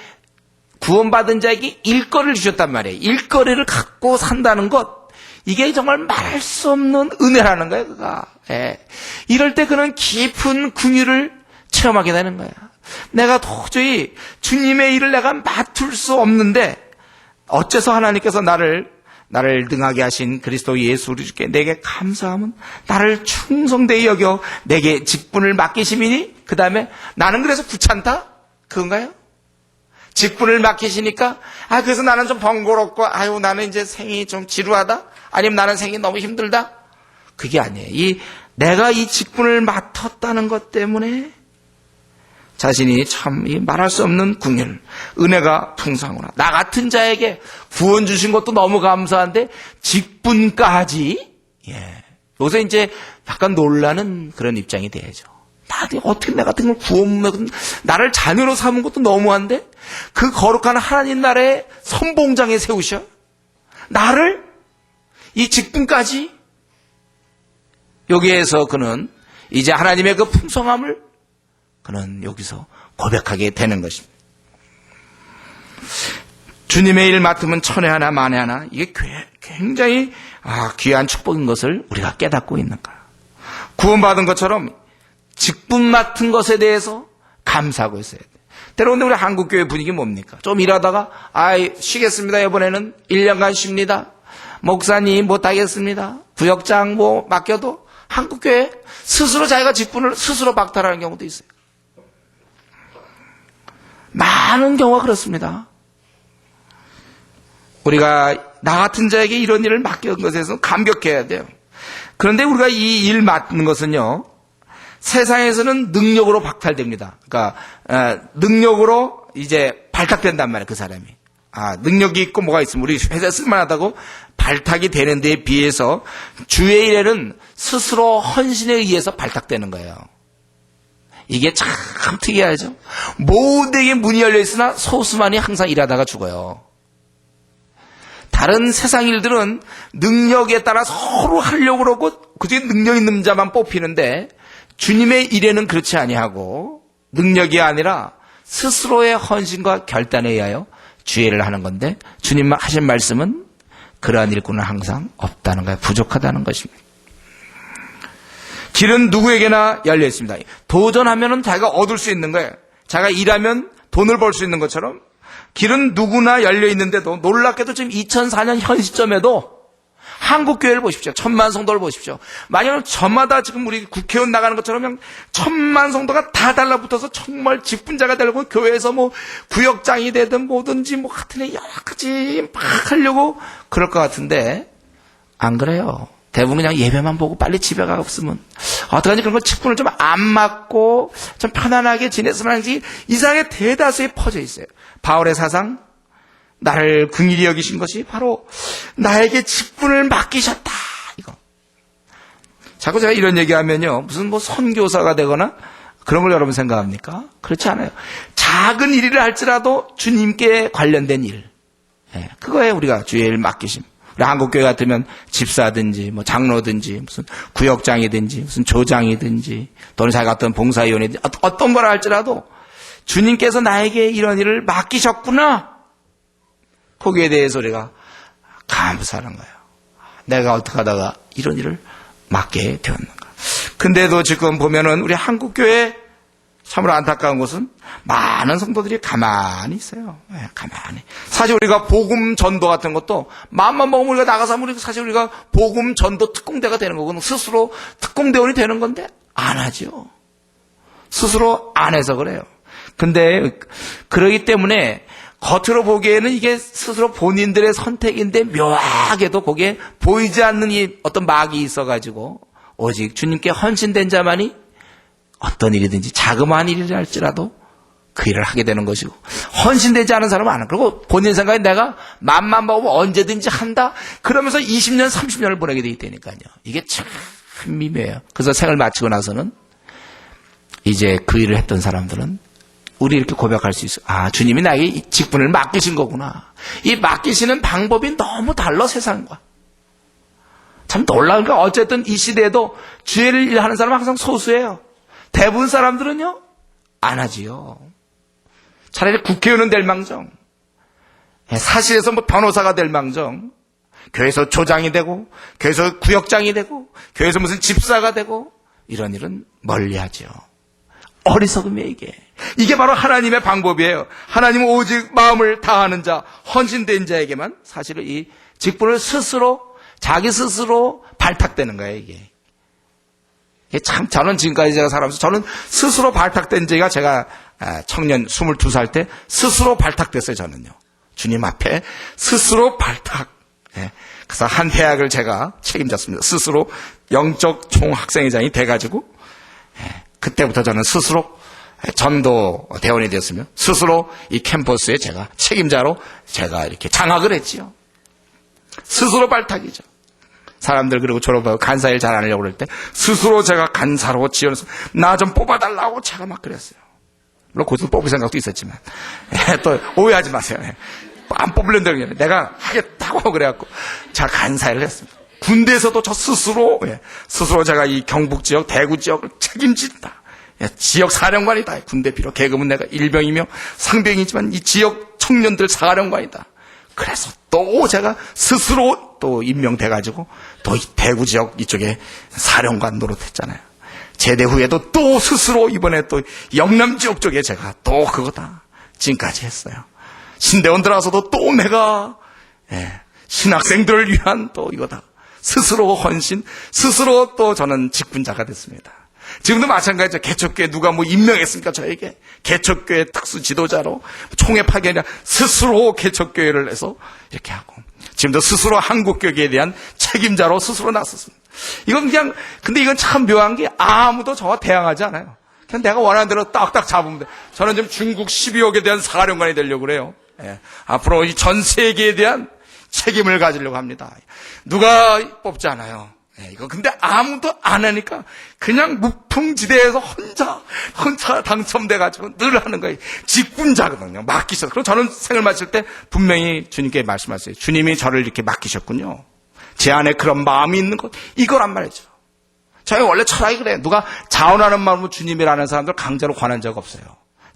구원받은 자에게 일거리를 주셨단 말이에요. 일거리를 갖고 산다는 것, 이게 정말 말할 수 없는 은혜라는 거예요. 그가. 예. 이럴 때 그런 깊은 긍휼을 체험하게 되는 거예요. 내가 도저히 주님의 일을 내가 맡을 수 없는데 어째서 하나님께서 나를 능하게 하신 그리스도 예수 우리주께 내게 감사함은 나를 충성되이 여겨 내게 직분을 맡기심이니 그 다음에 나는 그래서 귀찮다? 그건가요? 직분을 맡기시니까 그래서 나는 좀 번거롭고 나는 이제 생이 좀 지루하다? 아니면 나는 생이 너무 힘들다? 그게 아니에요. 내가 이 직분을 맡았다는 것 때문에 자신이 참 말할 수 없는 긍휼, 은혜가 풍성하구나. 나 같은 자에게 구원 주신 것도 너무 감사한데 직분까지, 여기서 이제 약간 놀라는 그런 입장이 돼야죠. 어떻게 나 같은 걸 구원, 나를 자녀로 삼은 것도 너무한데 그 거룩한 하나님 나라의 선봉장에 세우셔? 나를? 이 직분까지? 여기에서 그는 이제 하나님의 그 풍성함을 그는 여기서 고백하게 되는 것입니다. 주님의 일 맡으면 천에 하나 만에 하나, 이게 굉장히 귀한 축복인 것을 우리가 깨닫고 있는 거야. 구원받은 것처럼 직분 맡은 것에 대해서 감사하고 있어야 돼. 때로는 우리 한국교회 분위기 뭡니까? 좀 일하다가 쉬겠습니다. 이번에는 1년간 쉽니다. 목사님 못하겠습니다. 구역장 맡겨도 한국교회 스스로 자기가 직분을 스스로 박탈하는 경우도 있어요. 많은 경우가 그렇습니다. 우리가 나 같은 자에게 이런 일을 맡긴 것에서 감격해야 돼요. 그런데 우리가 이 일 맡는 것은요, 세상에서는 능력으로 박탈됩니다. 그러니까 능력으로 이제 발탁된단 말이에요. 그 사람이. 능력이 있고 뭐가 있으면 우리 회사에 쓸만하다고 발탁이 되는 데에 비해서 주의 일에는 스스로 헌신에 의해서 발탁되는 거예요. 이게 참 특이하죠. 모두에게 문이 열려 있으나 소수만이 항상 일하다가 죽어요. 다른 세상 일들은 능력에 따라 서로 하려고 그러고 그중에 능력 있는 자만 뽑히는데 주님의 일에는 그렇지 아니하고 능력이 아니라 스스로의 헌신과 결단에 의하여 주의를 하는 건데 주님 하신 말씀은 그러한 일꾼은 항상 없다는 거예요. 부족하다는 것입니다. 길은 누구에게나 열려 있습니다. 도전하면은 자기가 얻을 수 있는 거예요. 자기가 일하면 돈을 벌 수 있는 것처럼 길은 누구나 열려 있는데도 놀랍게도 지금 2004년 현 시점에도 한국교회를 보십시오. 1000만 성도를 보십시오. 만약에 저마다 지금 우리 국회의원 나가는 것처럼 그냥 1000만 성도가 다 달라붙어서 정말 직분자가 되려고 교회에서 구역장이 되든 뭐든지 하여튼 여러 가지 막 하려고 그럴 것 같은데 안 그래요. 대부분 그냥 예배만 보고 빨리 집에 가없으면 어떡하지? 그런 거 직분을 좀 안 맡고 좀 편안하게 지냈으면 하는지 이상하게 대다수에 퍼져 있어요. 바울의 사상, 나를 긍휼히 여기신 것이 바로 나에게 직분을 맡기셨다. 이거. 자꾸 제가 이런 얘기하면요, 무슨 선교사가 되거나 그런 걸 여러분 생각합니까? 그렇지 않아요. 작은 일을 할지라도 주님께 관련된 일, 그거에 우리가 주의 일 맡기심. 우리 한국교회 같으면 집사든지 장로든지 무슨 구역장이든지 무슨 조장이든지 또는 자기가 어떤 봉사위원이든지 어떤 걸 할지라도 주님께서 나에게 이런 일을 맡기셨구나. 거기에 대해서 우리가 감사하는 거예요. 내가 어떻게 하다가 이런 일을 맡게 되었는가. 근데도 지금 보면은 우리 한국교회 참으로 안타까운 것은 많은 성도들이 가만히 있어요. 가만히. 사실 우리가 복음 전도 같은 것도 마음만 먹으면 우리가 나가서 하면 사실 우리가 복음 전도 특공대가 되는 거고 스스로 특공대원이 되는 건데 안 하죠. 스스로 안 해서 그래요. 근데 그러기 때문에 겉으로 보기에는 이게 스스로 본인들의 선택인데 묘하게도 거기에 보이지 않는 이 어떤 막이 있어가지고 오직 주님께 헌신된 자만이 어떤 일이든지 자그마한 일이라 할지라도 그 일을 하게 되는 것이고, 헌신되지 않은 사람은 안 해. 그리고 본인 생각에 내가 맘만 먹으면 언제든지 한다, 그러면서 20년 30년을 보내게 되기 때문에요. 이게 참 미묘해요. 그래서 생을 마치고 나서는 이제 그 일을 했던 사람들은 우리 이렇게 고백할 수 있어요. 아, 주님이 나에게 이 직분을 맡기신 거구나. 이 맡기시는 방법이 너무 달라, 세상과. 참 놀라운 게, 어쨌든 이 시대에도 주의 일 하는 사람은 항상 소수예요. 대부분 사람들은요, 안 하지요. 차라리 국회의원은 될 망정, 사실에서 뭐 변호사가 될 망정, 교회에서 조장이 되고, 교회에서 구역장이 되고, 교회에서 무슨 집사가 되고, 이런 일은 멀리 하죠. 어리석음이에요, 이게. 이게 바로 하나님의 방법이에요. 하나님은 오직 마음을 다하는 자, 헌신된 자에게만 사실은 이 직분을 자기 스스로 발탁되는 거예요, 이게. 참, 저는 지금까지 제가 살아오면서 저는 스스로 발탁된 지가, 제가 청년 22살 때 스스로 발탁됐어요, 저는요. 주님 앞에 스스로 발탁. 그래서 한 대학을 제가 책임졌습니다. 스스로 영적 총학생회장이 돼가지고, 그때부터 저는 스스로 전도 대원이 되었으며, 스스로 이 캠퍼스에 제가 책임자로 제가 이렇게 장악을 했지요. 스스로 발탁이죠. 사람들 그리고 졸업하고 간사일 잘 안 하려고 그럴 때 스스로 제가 간사로 지원해서 나 좀 뽑아달라고 제가 막 그랬어요. 물론 거기서 뽑을 생각도 있었지만, 또 오해하지 마세요. 안 뽑으려는 내가 하겠다고 그래갖고 제가 간사를 했습니다. 군대에서도 저 스스로 제가 이 경북 지역, 대구 지역을 책임진다. 지역 사령관이다. 군대 비록 계급은 내가 일병이며 상병이지만 이 지역 청년들 사령관이다. 그래서 또 제가 스스로 또 임명돼가지고 또 이 대구 지역 이쪽에 사령관 노릇했잖아요. 제대 후에도 또 스스로 이번에 또 영남 지역 쪽에 제가 또 그거다. 지금까지 했어요. 신대원 들어와서도 또 내가 신학생들을 위한 또 이거다. 스스로 헌신, 스스로 또 저는 직분자가 됐습니다. 지금도 마찬가지죠. 개척교회 누가 뭐 임명했습니까, 저에게? 개척교회 특수 지도자로 총회 파견이라 스스로 개척교회를 해서 이렇게 하고, 지금도 스스로 한국교회에 대한 책임자로 스스로 나섰습니다. 이건 그냥, 근데 이건 참 묘한 게 아무도 저와 대항하지 않아요. 그냥 내가 원하는 대로 딱딱 잡으면 돼. 저는 지금 중국 12억에 대한 사령관이 되려고 그래요. 앞으로 이 전 세계에 대한 책임을 가지려고 합니다. 누가 뽑지 않아요. 이거 근데 아무도 안 하니까 그냥 무풍지대에서 혼자 당첨돼가지고 늘 하는 거예요. 직분자거든요. 맡기셔서. 그럼 저는 생을 마칠 때 분명히 주님께 말씀하세요. 주님이 저를 이렇게 맡기셨군요. 제 안에 그런 마음이 있는 것, 이거란 말이죠. 저희 원래 철학이 그래요. 누가 자원하는 마음으로 주님이라는 사람들 강제로 관한 적 없어요.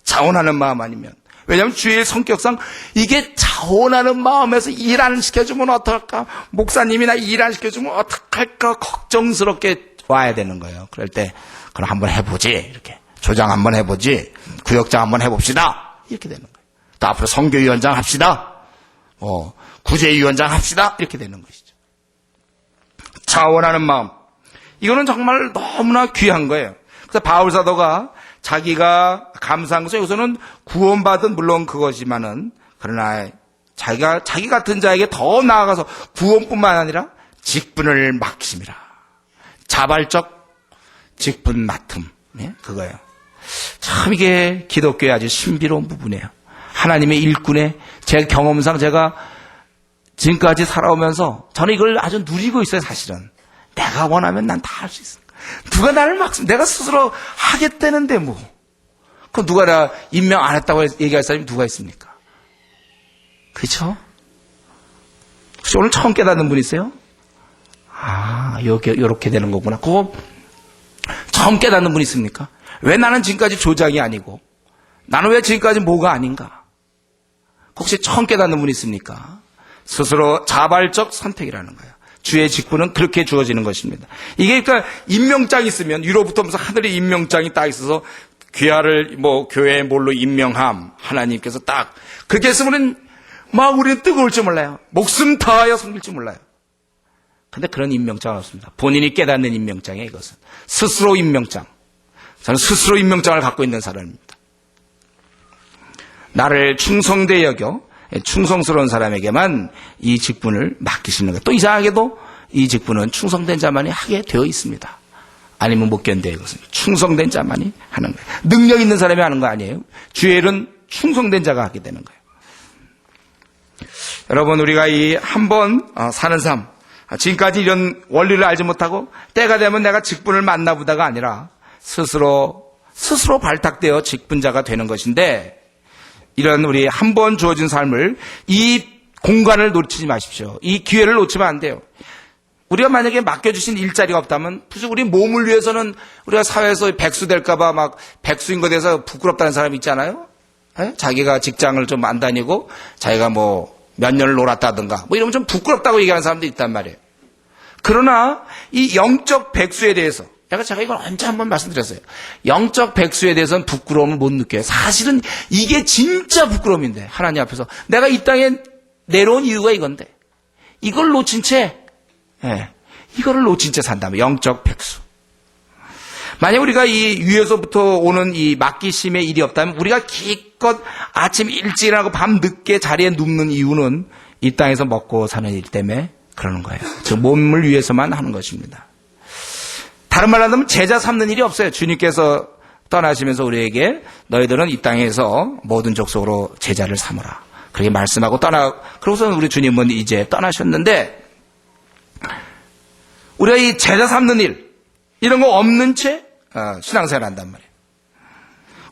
자원하는 마음 아니면. 왜냐하면 주의 성격상 이게 자원하는 마음에서 일 안 시켜주면 어떡할까? 목사님이나 일 안 시켜주면 어떡할까? 걱정스럽게 와야 되는 거예요. 그럴 때 그럼 한번 해보지. 이렇게. 조장 한번 해보지. 구역장 한번 해봅시다. 이렇게 되는 거예요. 또 앞으로 선교위원장 합시다. 구제위원장 합시다. 이렇게 되는 것이죠. 자원하는 마음. 이거는 정말 너무나 귀한 거예요. 그래서 바울 사도가 자기가 감사한 것은 여기서는 구원받은 물론 그것이지만은, 그러나 자기 같은 자에게 더 나아가서 구원뿐만 아니라 직분을 맡기심이라. 자발적 직분 맡음. 그거예요. 참 이게 기독교의 아주 신비로운 부분이에요. 하나님의 일꾼에 제 경험상 제가 지금까지 살아오면서 저는 이걸 아주 누리고 있어요, 사실은. 내가 원하면 난 다 할 수 있어. 누가 나를 내가 스스로 하겠다는데 뭐. 그럼 누가 나 임명 안 했다고 얘기할 사람이 누가 있습니까? 그렇죠? 혹시 오늘 처음 깨닫는 분 있어요? 아, 요렇게 되는 거구나. 그거 처음 깨닫는 분 있습니까? 왜 나는 지금까지 조장이 아니고, 나는 왜 지금까지 뭐가 아닌가? 혹시 처음 깨닫는 분 있습니까? 스스로 자발적 선택이라는 거예요. 주의 직분은 그렇게 주어지는 것입니다. 이게 그러니까 임명장이 있으면, 위로부터 무슨 하늘에 임명장이 딱 있어서 귀하를 교회에 뭘로 임명함, 하나님께서 딱 그렇게 했으면 막 우리는 뜨거울 줄 몰라요. 목숨 다하여 섬길 줄 몰라요. 근데 그런 임명장은 없습니다. 본인이 깨닫는 임명장이에요. 이것은 스스로 임명장. 저는 스스로 임명장을 갖고 있는 사람입니다. 나를 충성되게 여겨 충성스러운 사람에게만 이 직분을 맡기시는 것. 또 이상하게도 이 직분은 충성된 자만이 하게 되어 있습니다. 아니면 못 견뎌요. 이것은 충성된 자만이 하는 거예요. 능력 있는 사람이 하는 거 아니에요. 주의 일은 충성된 자가 하게 되는 거예요. 여러분, 우리가 이 한 번 사는 삶, 지금까지 이런 원리를 알지 못하고 때가 되면 내가 직분을 만나보다가 아니라 스스로 발탁되어 직분자가 되는 것인데, 이런 우리 한 번 주어진 삶을, 이 공간을 놓치지 마십시오. 이 기회를 놓치면 안 돼요. 우리가 만약에 맡겨주신 일자리가 없다면, 굳이 우리 몸을 위해서는 우리가 사회에서 백수 될까봐 막 백수인 것에 대해서 부끄럽다는 사람이 있잖아요. 자기가 직장을 좀 안 다니고 자기가 뭐 몇 년을 놀았다든가 뭐 이러면 좀 부끄럽다고 얘기하는 사람도 있단 말이에요. 그러나 이 영적 백수에 대해서, 제가 이걸 언제 한번 말씀드렸어요. 영적 백수에 대해서는 부끄러움을 못 느껴요. 사실은 이게 진짜 부끄러움인데, 하나님 앞에서 내가 이 땅에 내려온 이유가 이건데, 이걸 놓친 채 산다면 영적 백수. 만약 우리가 이 위에서부터 오는 이 맡기심의 일이 없다면, 우리가 기껏 아침 일찍 일어나고 밤 늦게 자리에 눕는 이유는 이 땅에서 먹고 사는 일 때문에 그러는 거예요. 즉 몸을 위해서만 하는 것입니다. 다른 말로 하면 제자 삼는 일이 없어요. 주님께서 떠나시면서 우리에게 너희들은 이 땅에서 모든 족속으로 제자를 삼으라, 그렇게 말씀하고 그러고서 우리 주님은 이제 떠나셨는데, 우리가 이 제자 삼는 일, 이런 거 없는 채 신앙생활 한단 말이에요.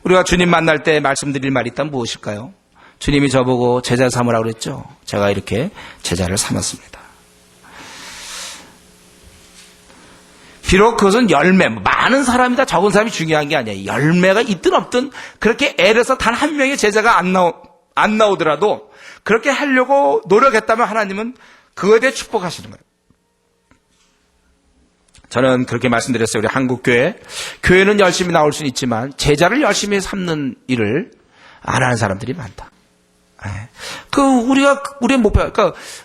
우리가 주님 만날 때 말씀드릴 말이 있다면 무엇일까요? 주님이 저보고 제자 삼으라고 그랬죠. 제가 이렇게 제자를 삼았습니다. 비록 그것은 열매, 많은 사람이다 적은 사람이 중요한 게 아니에요. 열매가 있든 없든 그렇게 애려서 단 한 명의 제자가 안 나오더라도 그렇게 하려고 노력했다면 하나님은 그거에 대해 축복하시는 거예요. 저는 그렇게 말씀드렸어요. 우리 교회는 열심히 나올 수는 있지만 제자를 열심히 삼는 일을 안 하는 사람들이 많다. 우리의 목표,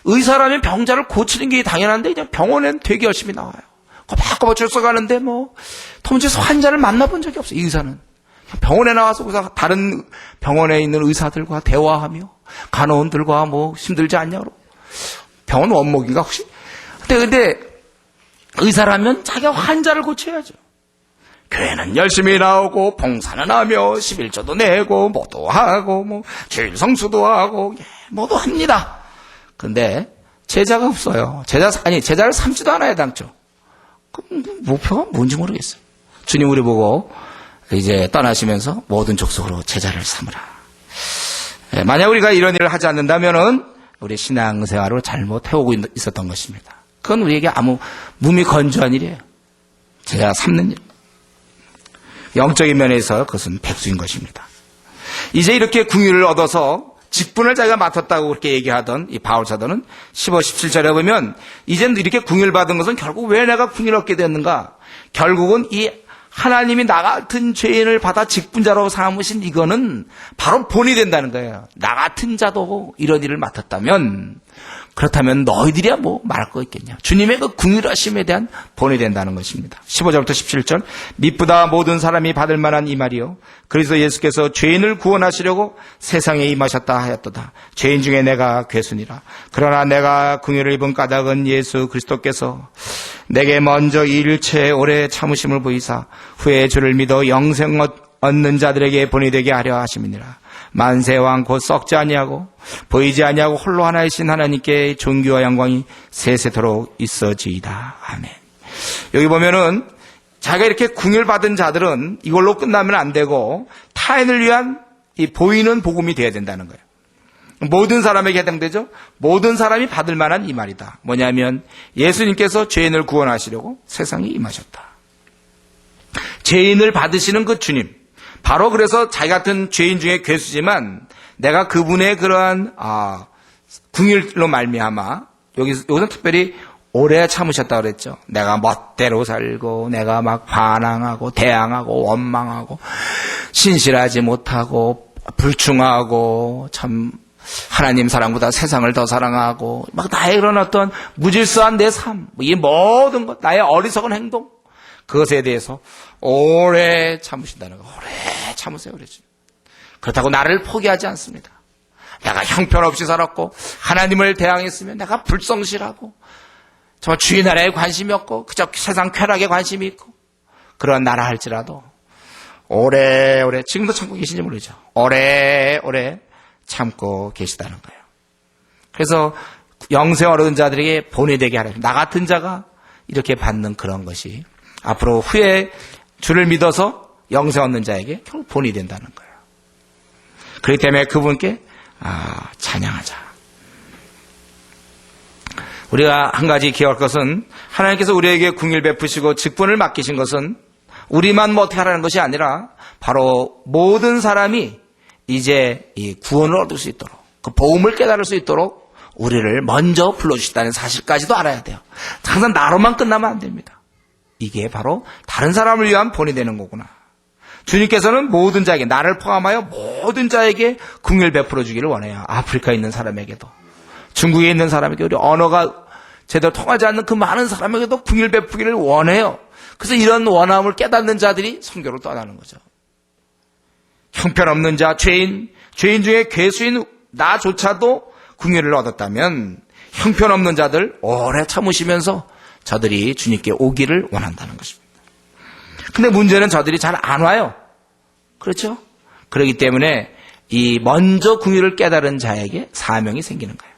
의사라면 병자를 고치는 게 당연한데, 그냥 병원엔 되게 열심히 나와요. 꼬박꼬박 출석하는데 통째서 환자를 만나본 적이 없어요. 이 의사는 병원에 나와서 다른 병원에 있는 의사들과 대화하며 간호원들과 힘들지 않냐고. 병원 원목인가 혹시? 근데 의사라면 자기가 환자를 고쳐야죠. 교회는 열심히 나오고 봉사는 하며 11조도 내고 뭐도 하고 주일 성수도 하고 뭐도 합니다. 근데 제자가 없어요. 제자를 삼지도 않아야 당초. 목표가 뭔지 모르겠어요. 주님 우리 보고 이제 떠나시면서 모든 족속으로 제자를 삼으라. 만약 우리가 이런 일을 하지 않는다면은 우리 신앙생활을 잘못 해오고 있었던 것입니다. 그건 우리에게 아무 몸이 건조한 일이에요. 제자 삼는 일. 영적인 면에서 그것은 백수인 것입니다. 이제 이렇게 궁유를 얻어서 직분을 자기가 맡았다고 그렇게 얘기하던 이 바울 사도는 15, 17절에 보면, 이젠 이렇게 궁유를 받은 것은 결국 왜 내가 궁유를 얻게 됐는가? 결국은 이 하나님이 나 같은 죄인을 받아 직분자로 삼으신 이거는 바로 본이 된다는 거예요. 나 같은 자도 이런 일을 맡았다면, 그렇다면 너희들이야 말할 거 있겠냐. 주님의 그 궁휼하심에 대한 본이 된다는 것입니다. 15절부터 17절. 미쁘다 모든 사람이 받을 만한 이 말이요, 그리스도 예수께서 죄인을 구원하시려고 세상에 임하셨다 하였도다. 죄인 중에 내가 괴순이라. 그러나 내가 궁휼을 입은 까닭은 예수 그리스도께서 내게 먼저 일체 오래 참으심을 보이사 후에 주를 믿어 영생 얻는 자들에게 본이 되게 하려 하심이니라. 만세왕 곧 썩지 아니하고 보이지 아니하고 홀로 하나이신 하나님께 존귀와 영광이 세세토록 있어지이다. 아멘. 여기 보면은 자기가 이렇게 궁유를 받은 자들은 이걸로 끝나면 안 되고 타인을 위한 이 보이는 복음이 되어야 된다는 거예요. 모든 사람에게 해당되죠. 모든 사람이 받을 만한 이 말이다. 뭐냐면 예수님께서 죄인을 구원하시려고 세상에 임하셨다. 죄인을 받으시는 그 주님, 바로 그래서 자기 같은 죄인 중에 괴수지만 내가 그분의 그러한 궁휼로 말미암아, 여기서 특별히 오래 참으셨다고 그랬죠. 내가 멋대로 살고 내가 막 반항하고 대항하고 원망하고 신실하지 못하고 불충하고 참 하나님 사랑보다 세상을 더 사랑하고 막 나의 그런 어떤 무질서한 내 삶, 이 모든 것, 나의 어리석은 행동, 그것에 대해서 오래 참으신다는 거. 오래 참으세요. 그러죠. 그렇다고 나를 포기하지 않습니다. 내가 형편없이 살았고 하나님을 대항했으면 내가 불성실하고 정말 주의 나라에 관심이 없고 그저 세상 쾌락에 관심이 있고 그런 나라 할지라도 오래오래, 지금도 참고 계신지 모르죠. 오래오래 참고 계시다는 거예요. 그래서 영생 얻은 자들에게 본이 되게 하라. 나 같은 자가 이렇게 받는 그런 것이 앞으로 후에 주를 믿어서 영생 얻는 자에게 결국 본이 된다는 거예요. 그렇기 때문에 그분께 찬양하자. 우리가 한 가지 기억할 것은 하나님께서 우리에게 궁유를 베푸시고 직분을 맡기신 것은 우리만 뭐 어떻게 하라는 것이 아니라 바로 모든 사람이 이제 이 구원을 얻을 수 있도록, 그 복음을 깨달을 수 있도록 우리를 먼저 불러주셨다는 사실까지도 알아야 돼요. 항상 나로만 끝나면 안 됩니다. 이게 바로 다른 사람을 위한 본이 되는 거구나. 주님께서는 모든 자에게, 나를 포함하여 모든 자에게 긍휼을 베풀어 주기를 원해요. 아프리카에 있는 사람에게도, 중국에 있는 사람에게, 우리 언어가 제대로 통하지 않는 그 많은 사람에게도 긍휼을 베푸기를 원해요. 그래서 이런 원함을 깨닫는 자들이 선교를 떠나는 거죠. 형편없는 자, 죄인 중에 괴수인 나조차도 긍휼을 얻었다면 형편없는 자들 오래 참으시면서 저들이 주님께 오기를 원한다는 것입니다. 근데 문제는 저들이 잘 안 와요. 그렇죠? 그렇기 때문에 이 먼저 긍휼을 깨달은 자에게 사명이 생기는 거예요.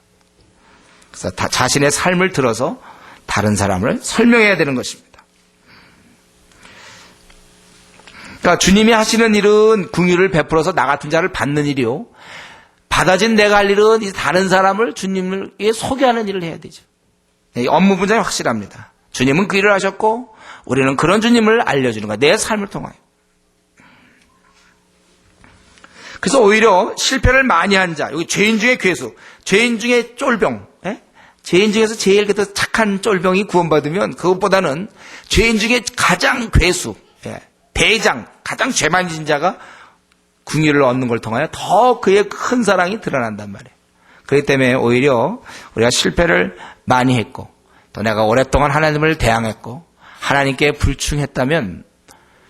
그래서 자신의 삶을 들어서 다른 사람을 설명해야 되는 것입니다. 그러니까 주님이 하시는 일은 긍휼을 베풀어서 나 같은 자를 받는 일이요, 받아진 내가 할 일은 이제 다른 사람을 주님에게 소개하는 일을 해야 되죠. 이 업무 분장이 확실합니다. 주님은 그 일을 하셨고 우리는 그런 주님을 알려주는 거예요. 내 삶을 통하여. 그래서 오히려 실패를 많이 한 자, 여기 죄인 중에 괴수, 죄인 중에 쫄병, 죄인 중에서 제일 착한 쫄병이 구원받으면 그것보다는 죄인 중에 가장 괴수, 대장, 가장 죄 많이 진 자가 긍휼을 얻는 걸 통하여 더 그의 큰 사랑이 드러난단 말이에요. 그렇기 때문에 오히려 우리가 실패를 많이 했고, 또 내가 오랫동안 하나님을 대항했고 하나님께 불충했다면,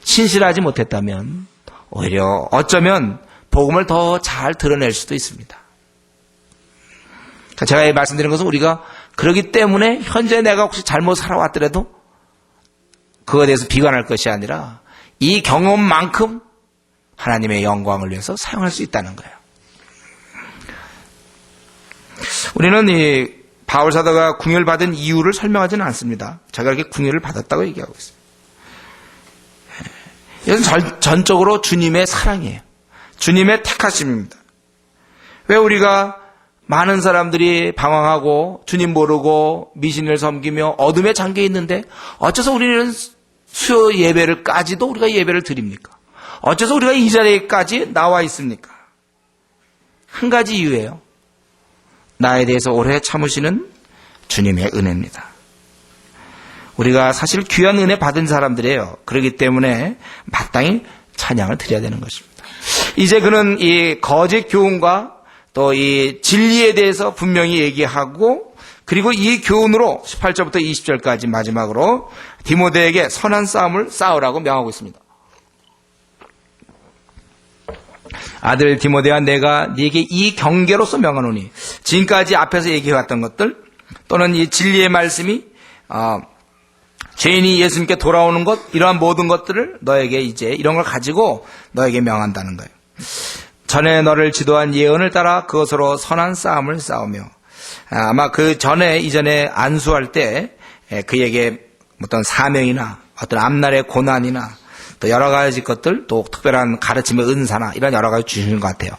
신실하지 못했다면 오히려 어쩌면 복음을 더 잘 드러낼 수도 있습니다. 제가 말씀드리는 것은 우리가 그러기 때문에 현재 내가 혹시 잘못 살아왔더라도 그거에 대해서 비관할 것이 아니라 이 경험만큼 하나님의 영광을 위해서 사용할 수 있다는 거예요. 우리는 이 바울 사도가 긍휼을 받은 이유를 설명하지는 않습니다. 자기가 이렇게 긍휼을 받았다고 얘기하고 있어요. 이것은 전적으로 주님의 사랑이에요. 주님의 택하심입니다. 왜 우리가 많은 사람들이 방황하고 주님 모르고 미신을 섬기며 어둠에 잠겨 있는데 어째서 우리는 수요 예배를까지도 우리가 예배를 드립니까? 어째서 우리가 이 자리에까지 나와 있습니까? 한 가지 이유예요. 나에 대해서 오래 참으시는 주님의 은혜입니다. 우리가 사실 귀한 은혜 받은 사람들이에요. 그렇기 때문에 마땅히 찬양을 드려야 되는 것입니다. 이제 그는 이 거짓 교훈과 또 이 진리에 대해서 분명히 얘기하고, 그리고 이 교훈으로 18절부터 20절까지 마지막으로 디모데에게 선한 싸움을 싸우라고 명하고 있습니다. 아들 디모데야, 내가 네게 이 경계로서 명하노니, 지금까지 앞에서 얘기해왔던 것들 또는 이 진리의 말씀이 죄인이 예수님께 돌아오는 것, 이러한 모든 것들을 너에게 이제 이런 걸 가지고 너에게 명한다는 거예요. 전에 너를 지도한 예언을 따라 그것으로 선한 싸움을 싸우며, 아마 그 전에 이전에 안수할 때 그에게 어떤 사명이나 어떤 앞날의 고난이나 또 여러 가지 것들, 또 특별한 가르침의 은사나 이런 여러 가지 주시는 것 같아요.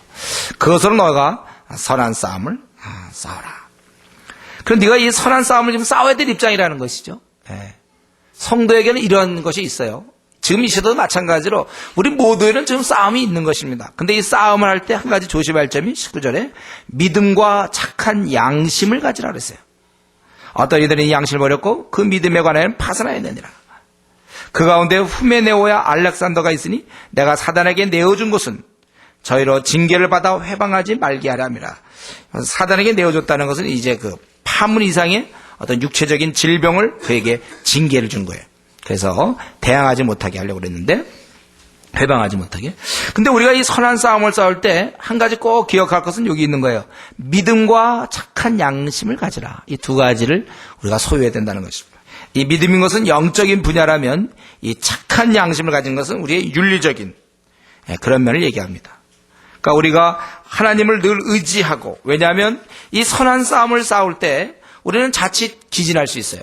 그것으로 너가 선한 싸움을 싸워라. 그럼 네가 이 선한 싸움을 지금 싸워야 될 입장이라는 것이죠. 성도에게는 이런 것이 있어요. 지금 이 시대도 마찬가지로 우리 모두에는 지금 싸움이 있는 것입니다. 근데 이 싸움을 할 때 한 가지 조심할 점이 19절에 믿음과 착한 양심을 가지라 그랬어요. 어떤 이들은 이 양심을 버렸고 그 믿음에 관하여는 파산하였느니라. 그 가운데 후메네오와 알렉산더가 있으니 내가 사단에게 내어준 것은 저희로 징계를 받아 회방하지 말게 하려 함이라. 사단에게 내어줬다는 것은 이제 그 파문 이상의 어떤 육체적인 질병을 그에게 징계를 준 거예요. 그래서 대항하지 못하게 하려고 그랬는데 회방하지 못하게. 근데 우리가 이 선한 싸움을 싸울 때 한 가지 꼭 기억할 것은 여기 있는 거예요. 믿음과 착한 양심을 가지라. 이 두 가지를 우리가 소유해야 된다는 것입니다. 이 믿음인 것은 영적인 분야라면 이 착한 양심을 가진 것은 우리의 윤리적인 그런 면을 얘기합니다. 그러니까 우리가 하나님을 늘 의지하고, 왜냐하면 이 선한 싸움을 싸울 때 우리는 자칫 기진할 수 있어요.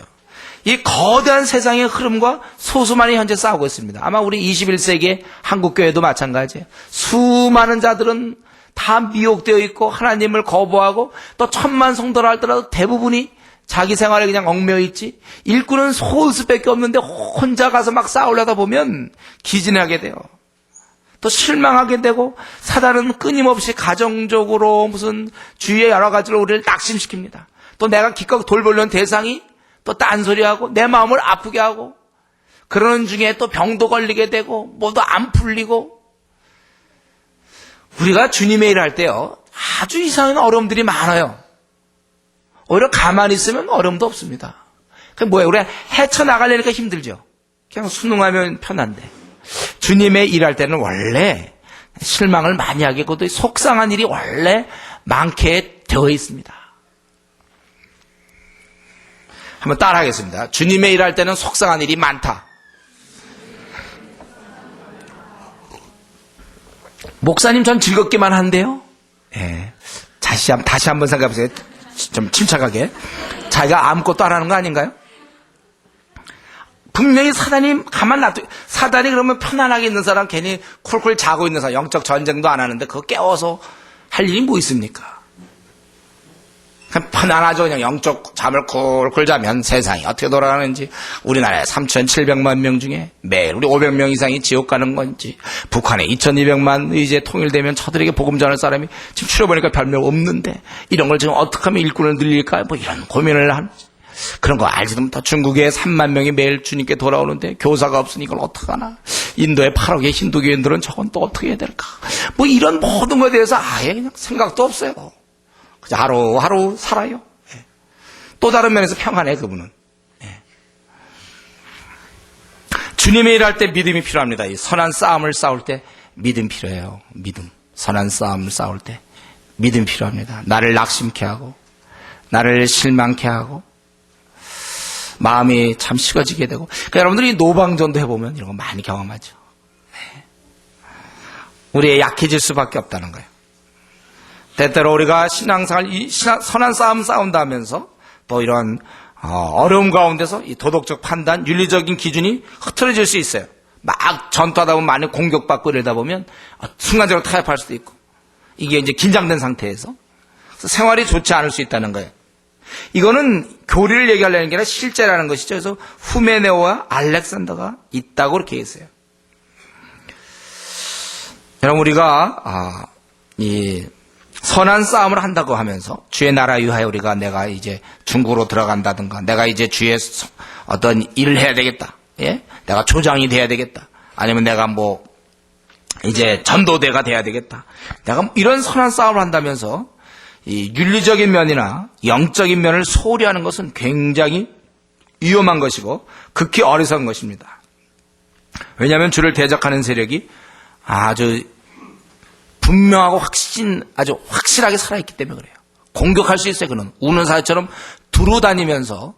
이 거대한 세상의 흐름과 소수만이 현재 싸우고 있습니다. 아마 우리 21세기의 한국교회도 마찬가지예요. 수많은 자들은 다 미혹되어 있고 하나님을 거부하고 또 천만 성도라 할지라도 대부분이 자기 생활에 그냥 얽매여 있지, 일꾼은 소수밖에 없는데 혼자 가서 막 싸우려다 보면 기진하게 돼요. 또 실망하게 되고, 사단은 끊임없이 가정적으로 무슨 주위의 여러 가지로 우리를 낙심시킵니다. 또 내가 기껏 돌보려는 대상이 또 딴소리하고 내 마음을 아프게 하고, 그러는 중에 또 병도 걸리게 되고 뭐도 안 풀리고. 우리가 주님의 일을 할 때요, 아주 이상한 어려움들이 많아요. 오히려 가만히 있으면 어려움도 없습니다. 그게 뭐예요? 우리가 헤쳐나가려니까 힘들죠. 그냥 순응하면 편한데, 주님의 일할 때는 원래 실망을 많이 하겠고 또 속상한 일이 원래 많게 되어 있습니다. 한번 따라하겠습니다. 주님의 일할 때는 속상한 일이 많다. 목사님, 전 즐겁기만 한데요. 예. 다시 한번 생각해보세요. 좀 침착하게. 자기가 아무것도 안 하는 거 아닌가요? 분명히 사단이 가만 놔둬. 사단이 그러면 편안하게 있는 사람, 괜히 콜콜 자고 있는 사람, 영적 전쟁도 안 하는데 그거 깨워서 할 일이 뭐 있습니까? 그냥 편안하죠. 그냥 영적 잠을 콜콜 자면 세상이 어떻게 돌아가는지, 우리나라에 3,700만 명 중에 매일 우리 500명 이상이 지옥 가는 건지, 북한에 2,200만 이제 통일되면 저들에게 복음 전할 사람이 지금 추려보니까 별명 없는데, 이런 걸 지금 어떻게 하면 일꾼을 늘릴까, 뭐 이런 고민을 하는, 그런 거 알지도 못하고, 중국에 3만 명이 매일 주님께 돌아오는데 교사가 없으니 이걸 어떡하나, 인도의 8억의 힌두교인들은 저건 또 어떻게 해야 될까, 뭐 이런 모든 것에 대해서 아예 그냥 생각도 없어요. 그냥 하루하루 살아요. 예. 또 다른 면에서 평안해, 그분은. 예. 주님의 일할 때 믿음이 필요합니다. 이 선한 싸움을 싸울 때 믿음 필요해요. 믿음. 선한 싸움을 싸울 때 믿음 필요합니다. 나를 낙심케 하고, 나를 실망케 하고, 마음이 참 식어지게 되고. 그러니까 여러분들이 노방전도 해보면 이런 거 많이 경험하죠. 네. 우리의 약해질 수밖에 없다는 거예요. 때때로 우리가 신앙생활, 선한 싸움 싸운다 하면서 또 이런 어려움 가운데서 이 도덕적 판단, 윤리적인 기준이 흐트러질 수 있어요. 막 전투하다 보면 많이 공격받고 이러다 보면 순간적으로 타협할 수도 있고, 이게 이제 긴장된 상태에서 생활이 좋지 않을 수 있다는 거예요. 이거는 교리를 얘기하려는 게 아니라 실제라는 것이죠. 그래서 후메네오와 알렉산더가 있다고 그렇게 했어요. 여러분, 우리가 이 선한 싸움을 한다고 하면서 주의 나라 위하여 우리가 내가 이제 중국으로 들어간다든가, 내가 이제 주의 어떤 일을 해야 되겠다, 예? 내가 조장이 돼야 되겠다, 아니면 내가 뭐 이제 전도대가 돼야 되겠다, 내가 이런 선한 싸움을 한다면서 이 윤리적인 면이나 영적인 면을 소홀히 하는 것은 굉장히 위험한 것이고 극히 어리석은 것입니다. 왜냐하면 주를 대적하는 세력이 아주 분명하고 아주 확실하게 살아있기 때문에 그래요. 공격할 수 있어요. 그는 우는 사자처럼 두루 다니면서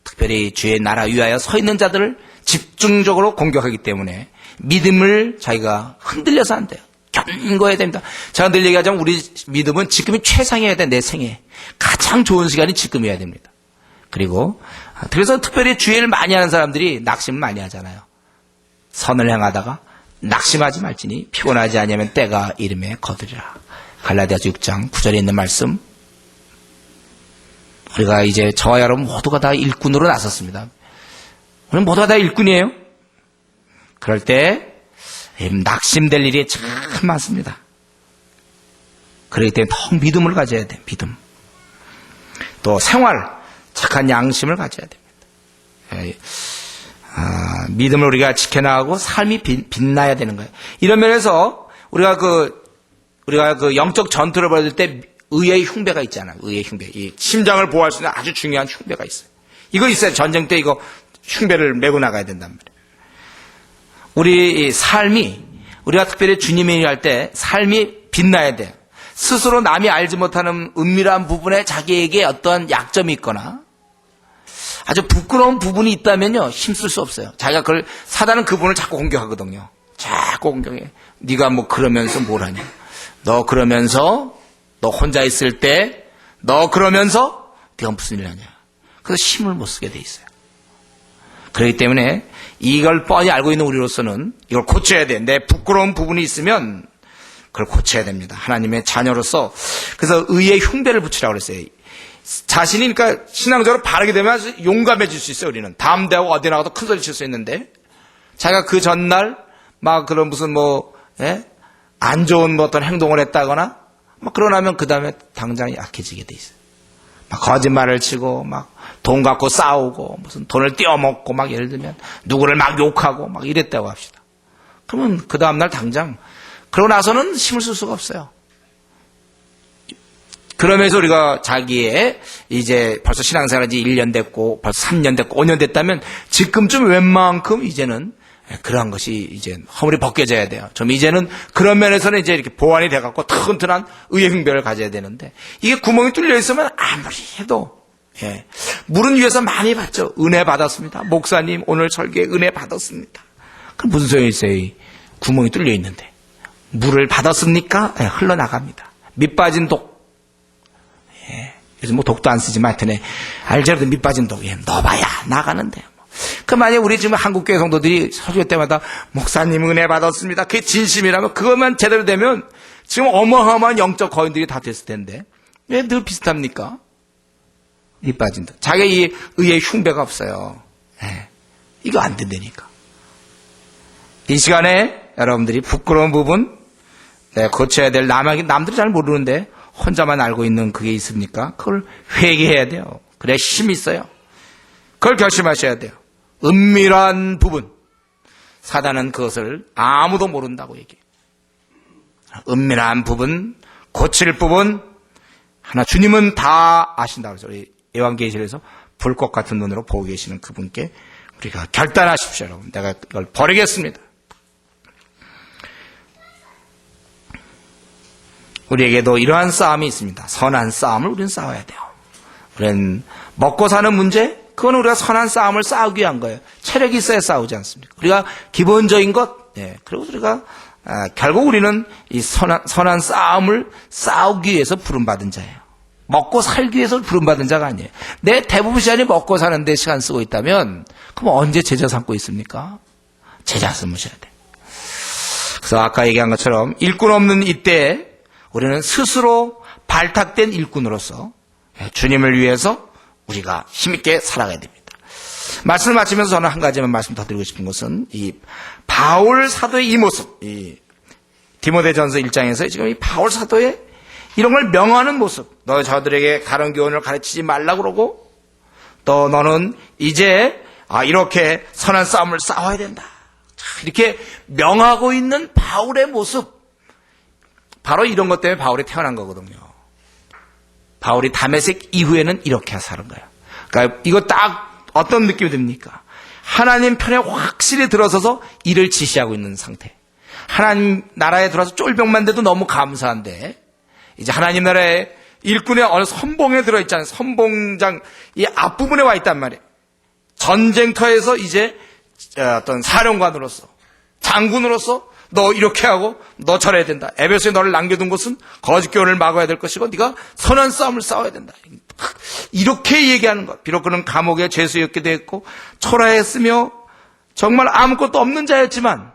특별히 주의 나라 위하여 서 있는 자들을 집중적으로 공격하기 때문에 믿음을 자기가 흔들려서 안 돼요. 견고해야 됩니다. 제가 늘 얘기하자면 우리 믿음은 지금이 최상이어야 돼. 내 생에 가장 좋은 시간이 지금이어야 됩니다. 그리고 그래서 특별히 주의를 많이 하는 사람들이 낙심을 많이 하잖아요. 선을 행하다가 낙심하지 말지니 피곤하지 아니하면 때가 이름에 거두리라. 갈라디아서 6장 9절에 있는 말씀. 우리가 이제 저와 여러분 모두가 다 일꾼으로 나섰습니다. 우리 모두가 다 일꾼이에요. 그럴 때 낙심될 일이 참 많습니다. 그렇기 때문에 더 믿음을 가져야 돼. 믿음. 또 생활, 착한 양심을 가져야 됩니다. 믿음을 우리가 지켜나가고 삶이 빛나야 되는 거예요. 이런 면에서 우리가 그 영적 전투를 벌일 때 의의 흉배가 있잖아요. 의의 흉배. 이 심장을 보호할 수 있는 아주 중요한 흉배가 있어요. 이거 있어요. 전쟁 때 이거 흉배를 메고 나가야 된단 말이에요. 우리 삶이, 우리가 특별히 주님의 일을 할 때 삶이 빛나야 돼요. 스스로 남이 알지 못하는 은밀한 부분에 자기에게 어떠한 약점이 있거나 아주 부끄러운 부분이 있다면요, 힘쓸 수 없어요. 자기가 사단은 그 부분을 자꾸 공격하거든요. 자꾸 공격해. 네가 뭐 그러면서 뭘 하냐. 너 그러면서, 너 혼자 있을 때, 너 그러면서 네가 무슨 일을 하냐. 그래서 힘을 못 쓰게 돼 있어요. 그렇기 때문에 이걸 뻔히 알고 있는 우리로서는 이걸 고쳐야 돼. 내 부끄러운 부분이 있으면 그걸 고쳐야 됩니다. 하나님의 자녀로서. 그래서 의의 흉배를 붙이라고 그랬어요. 자신이 그러니까 신앙적으로 바르게 되면 아주 용감해질 수 있어요. 우리는 담대하고 어디 나가도 큰 소리 칠 수 있는데, 자기가 그 전날 막 그런 무슨 안 좋은 어떤 행동을 했다거나 막 그러고 나면 그 다음에 당장 약해지게 돼 있어요. 막 거짓말을 치고 막 돈 갖고 싸우고 무슨 돈을 떼어먹고 막 예를 들면 누구를 막 욕하고 막 이랬다고 합시다. 그러면 그 다음날 당장 그러고 나서는 힘을 쓸 수가 없어요. 그러면서 우리가 자기의 이제 벌써 신앙생활 지 1년 됐고 벌써 3년 됐고 5년 됐다면 지금쯤 웬만큼 이제는 그러한 것이 이제 허물이 벗겨져야 돼요. 좀 이제는 그런 면에서는 이제 이렇게 보완이 돼갖고 튼튼한 의의 흉배를 가져야 되는데, 이게 구멍이 뚫려 있으면 아무리 해도, 물은 위에서 많이 받죠. 은혜 받았습니다. 목사님 오늘 설교에 은혜 받았습니다. 그럼 무슨 소용이 있어요? 이 구멍이 뚫려 있는데. 물을 받았습니까? 흘러나갑니다. 밑 빠진 독. 요즘 뭐 독도 안 쓰지만 하여튼 알제로도 밑 빠진 독. 넣어봐야 나가는데. 그 만약에 우리 지금 한국교회 성도들이 설교 때마다 목사님 은혜 받았습니다. 그게 진심이라면, 그것만 제대로 되면 지금 어마어마한 영적 거인들이 다 됐을 텐데 왜 늘 비슷합니까? 밑 빠진 독. 자기 이 의의 흉배가 없어요. 이거 안 된다니까. 이 시간에 여러분들이 부끄러운 부분, 고쳐야 될, 남들이 잘 모르는데 혼자만 알고 있는 그게 있습니까? 그걸 회개해야 돼요. 그래야 힘이 있어요. 그걸 결심하셔야 돼요. 은밀한 부분. 사단은 그것을 아무도 모른다고 얘기해요. 은밀한 부분, 고칠 부분, 하나 주님은 다 아신다고 해서 우리 요한계시록에서 불꽃 같은 눈으로 보고 계시는 그분께 우리가 결단하십시오, 여러분. 내가 이걸 버리겠습니다. 우리에게도 이러한 싸움이 있습니다. 선한 싸움을 우리는 싸워야 돼요. 우리는 먹고 사는 문제, 그건 우리가 선한 싸움을 싸우기 위한 거예요. 체력이 있어야 싸우지 않습니까? 우리가 기본적인 것, 그리고 우리가 결국 우리는 이 선한 싸움을 싸우기 위해서 부름받은 자예요. 먹고 살기 위해서 부름받은 자가 아니에요. 내 대부분 시간이 먹고 사는데 시간 쓰고 있다면 그럼 언제 제자 삼고 있습니까? 제자 삼으셔야 돼요. 그래서 아까 얘기한 것처럼 일꾼 없는 이때에 우리는 스스로 발탁된 일꾼으로서 주님을 위해서 우리가 힘있게 살아가야 됩니다. 말씀을 마치면서 저는 한 가지만 말씀 더 드리고 싶은 것은 이 바울 사도의 이 모습, 이 디모데전서 1장에서 지금 이 바울 사도의 이런 걸 명하는 모습, 너 저들에게 가론 교훈을 가르치지 말라고 그러고 또 너는 이제 이렇게 선한 싸움을 싸워야 된다, 이렇게 명하고 있는 바울의 모습, 바로 이런 것 때문에 바울이 태어난 거거든요. 바울이 다메섹 이후에는 이렇게 사는 거예요. 그러니까 이거 딱 어떤 느낌이 듭니까? 하나님 편에 확실히 들어서서 일을 지시하고 있는 상태. 하나님 나라에 들어와서 쫄병만 돼도 너무 감사한데, 이제 하나님 나라의 일꾼의 어느 선봉에 들어있잖아요. 선봉장 이 앞부분에 와 있단 말이에요. 전쟁터에서 이제 어떤 사령관으로서, 장군으로서 너 이렇게 하고 너 저래야 된다. 에베소에 너를 남겨둔 곳은 거짓 교훈을 막아야 될 것이고 네가 선한 싸움을 싸워야 된다. 이렇게 얘기하는 것. 비록 그는 감옥에 죄수였기도 했고 초라했으며 정말 아무것도 없는 자였지만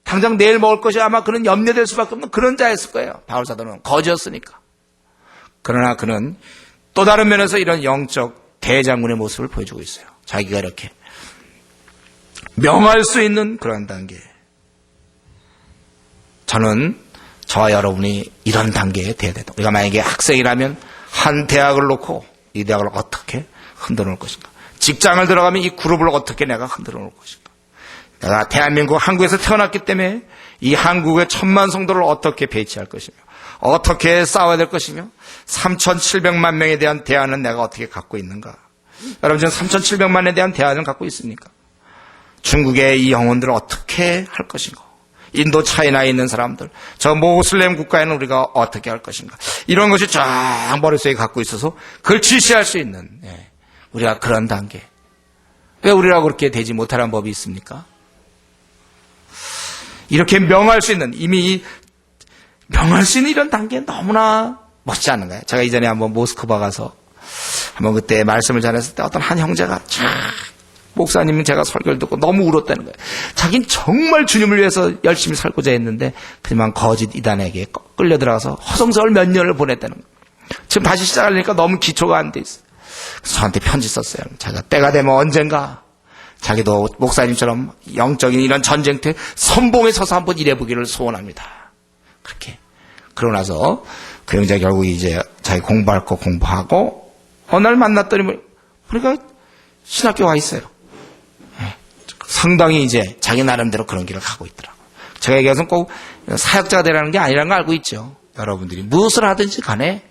당장 내일 먹을 것이 아마 그는 염려될 수밖에 없는 그런 자였을 거예요. 바울 사도는 거지였으니까. 그러나 그는 또 다른 면에서 이런 영적 대장군의 모습을 보여주고 있어요. 자기가 이렇게 명할 수 있는 그런 단계. 저는 저와 여러분이 이런 단계에 돼야 된다. 우리가 만약에 학생이라면 한 대학을 놓고 이 대학을 어떻게 흔들어 놓을 것인가. 직장을 들어가면 이 그룹을 어떻게 내가 흔들어 놓을 것인가. 내가 대한민국 한국에서 태어났기 때문에 이 한국의 1000만 성도를 어떻게 배치할 것이며 어떻게 싸워야 될 것이며 3,700만 명에 대한 대안은 내가 어떻게 갖고 있는가. 여러분 지금 3,700만에 대한 대안을 갖고 있습니까? 중국의 이 영혼들을 어떻게 할 것인가. 인도 차이나에 있는 사람들, 저 모슬렘 국가에는 우리가 어떻게 할 것인가. 이런 것이 쫙 머릿속에 갖고 있어서 그걸 지시할 수 있는 우리가 그런 단계. 왜 우리라고 그렇게 되지 못하라는 법이 있습니까? 이렇게 명할 수 있는, 이미 명할 수 있는 이런 단계 너무나 멋지지 않은가요? 제가 이전에 한번 모스크바 가서 한번 그때 말씀을 전했을 때 어떤 한 형제가 목사님은 제가 설교를 듣고 너무 울었다는 거예요. 자기는 정말 주님을 위해서 열심히 살고자 했는데 그만 거짓 이단에게 끌려 들어가서 허송세월 몇 년을 보냈다는 거예요. 지금 다시 시작하려니까 너무 기초가 안 돼 있어요. 그래서 저한테 편지 썼어요. 자기가 때가 되면 언젠가 자기도 목사님처럼 영적인 이런 전쟁터에 선봉에 서서 한번 일해보기를 소원합니다. 그렇게. 그러고 나서 그 형제가 결국 이제 자기 공부할 거 공부하고 어느 날 만났더니 보니까 신학교 와 있어요. 상당히 이제 자기 나름대로 그런 길을 가고 있더라고요. 제가 얘기해서 꼭 사역자가 되라는 게 아니라는 거 알고 있죠. 여러분들이 무엇을 하든지 간에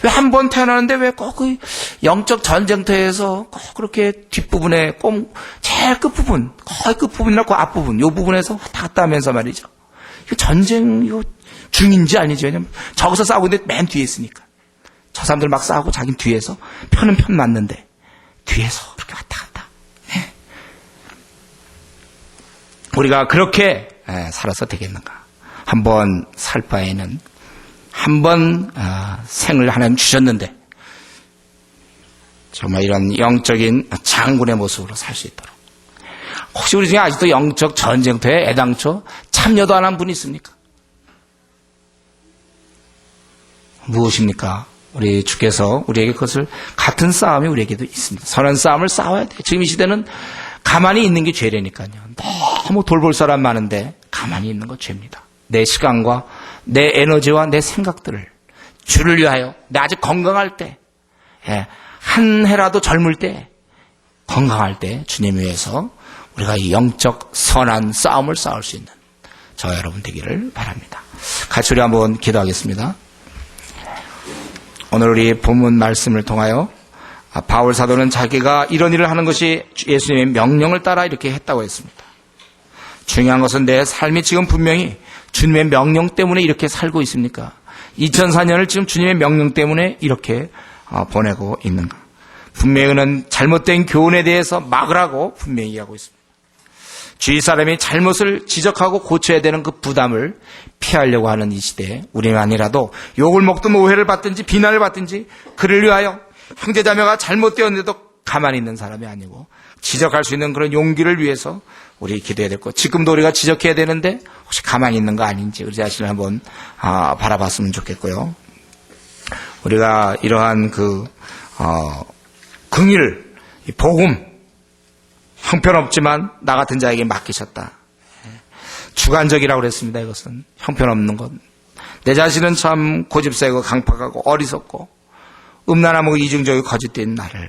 왜 한 번 태어나는데 왜 꼭 그 영적 전쟁터에서 꼭 그렇게 뒷부분에 꼭 제일 끝부분, 거의 끝부분이나 그 앞부분, 요 부분에서 왔다 갔다 하면서 말이죠. 이거 전쟁, 이거 중인지 아니지. 왜냐면 저기서 싸우고 있는데 맨 뒤에 있으니까. 저 사람들 막 싸우고 자기는 뒤에서 편은 편 맞는데 뒤에서 그렇게 왔다 갔다. 우리가 그렇게 살아서 되겠는가? 한번 살 바에는 한번 생을 하나님 주셨는데 정말 이런 영적인 장군의 모습으로 살 수 있도록. 혹시 우리 중에 아직도 영적 전쟁터에 애당초 참여도 안 한 분이 있습니까? 무엇입니까? 우리 주께서 우리에게 그것을 같은 싸움이 우리에게도 있습니다. 선한 싸움을 싸워야 돼요. 지금 이 시대는 가만히 있는 게 죄라니까요. 너무 돌볼 사람 많은데 가만히 있는 건 죄입니다. 내 시간과 내 에너지와 내 생각들을 주를 위하여 내 아직 건강할 때, 한 해라도 젊을 때, 건강할 때 주님 위해서 우리가 이 영적 선한 싸움을 싸울 수 있는 저와 여러분 되기를 바랍니다. 같이 우리 한번 기도하겠습니다. 오늘 우리 본문 말씀을 통하여 바울 사도는 자기가 이런 일을 하는 것이 예수님의 명령을 따라 이렇게 했다고 했습니다. 중요한 것은 내 삶이 지금 분명히 주님의 명령 때문에 이렇게 살고 있습니까? 2004년을 지금 주님의 명령 때문에 이렇게 보내고 있는가? 분명히 그는 잘못된 교훈에 대해서 막으라고 분명히 이야기하고 있습니다. 주위 사람이 잘못을 지적하고 고쳐야 되는 그 부담을 피하려고 하는 이 시대에 우리만이라도 욕을 먹든 오해를 받든지 비난을 받든지 그를 위하여 형제자매가 잘못되었는데도 가만히 있는 사람이 아니고 지적할 수 있는 그런 용기를 위해서 우리 기도해야 될 것. 지금도 우리가 지적해야 되는데 혹시 가만히 있는 거 아닌지 우리 자신을 한번 바라봤으면 좋겠고요. 우리가 이러한 긍일, 복음 형편없지만 나 같은 자에게 맡기셨다. 주관적이라고 그랬습니다. 이것은 형편없는 것. 내 자신은 참 고집세고 강팍하고 어리석고 음란하고 이중적이고 거짓된 나를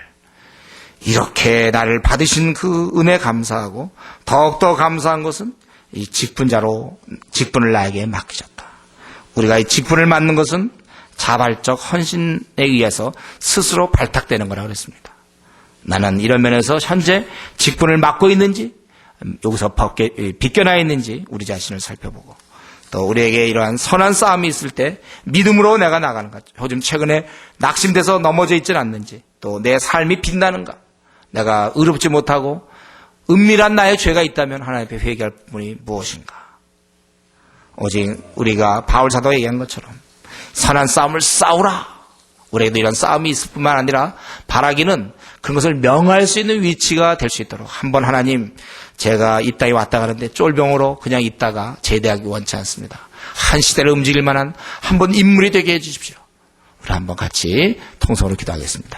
이렇게 나를 받으신 그 은혜 감사하고 더욱더 감사한 것은 이 직분을 나에게 맡기셨다. 우리가 이 직분을 맡는 것은 자발적 헌신에 의해서 스스로 발탁되는 거라고 그랬습니다. 나는 이런 면에서 현재 직분을 맡고 있는지 여기서 비껴나 있는지 우리 자신을 살펴보고 또 우리에게 이러한 선한 싸움이 있을 때 믿음으로 내가 나가는가, 요즘 최근에 낙심돼서 넘어져 있지는 않는지, 또 내 삶이 빛나는가, 내가 의롭지 못하고 은밀한 나의 죄가 있다면 하나님 앞에 회개할 부분이 무엇인가. 오직 우리가 바울 사도가 얘기한 것처럼 선한 싸움을 싸우라. 우리에게도 이런 싸움이 있을 뿐만 아니라 바라기는 그런 것을 명할 수 있는 위치가 될 수 있도록 한번 하나님, 제가 이 땅에 왔다 가는데 쫄병으로 그냥 있다가 제대하기 원치 않습니다. 한 시대를 움직일 만한 한번 인물이 되게 해주십시오. 우리 한번 같이 통성으로 기도하겠습니다.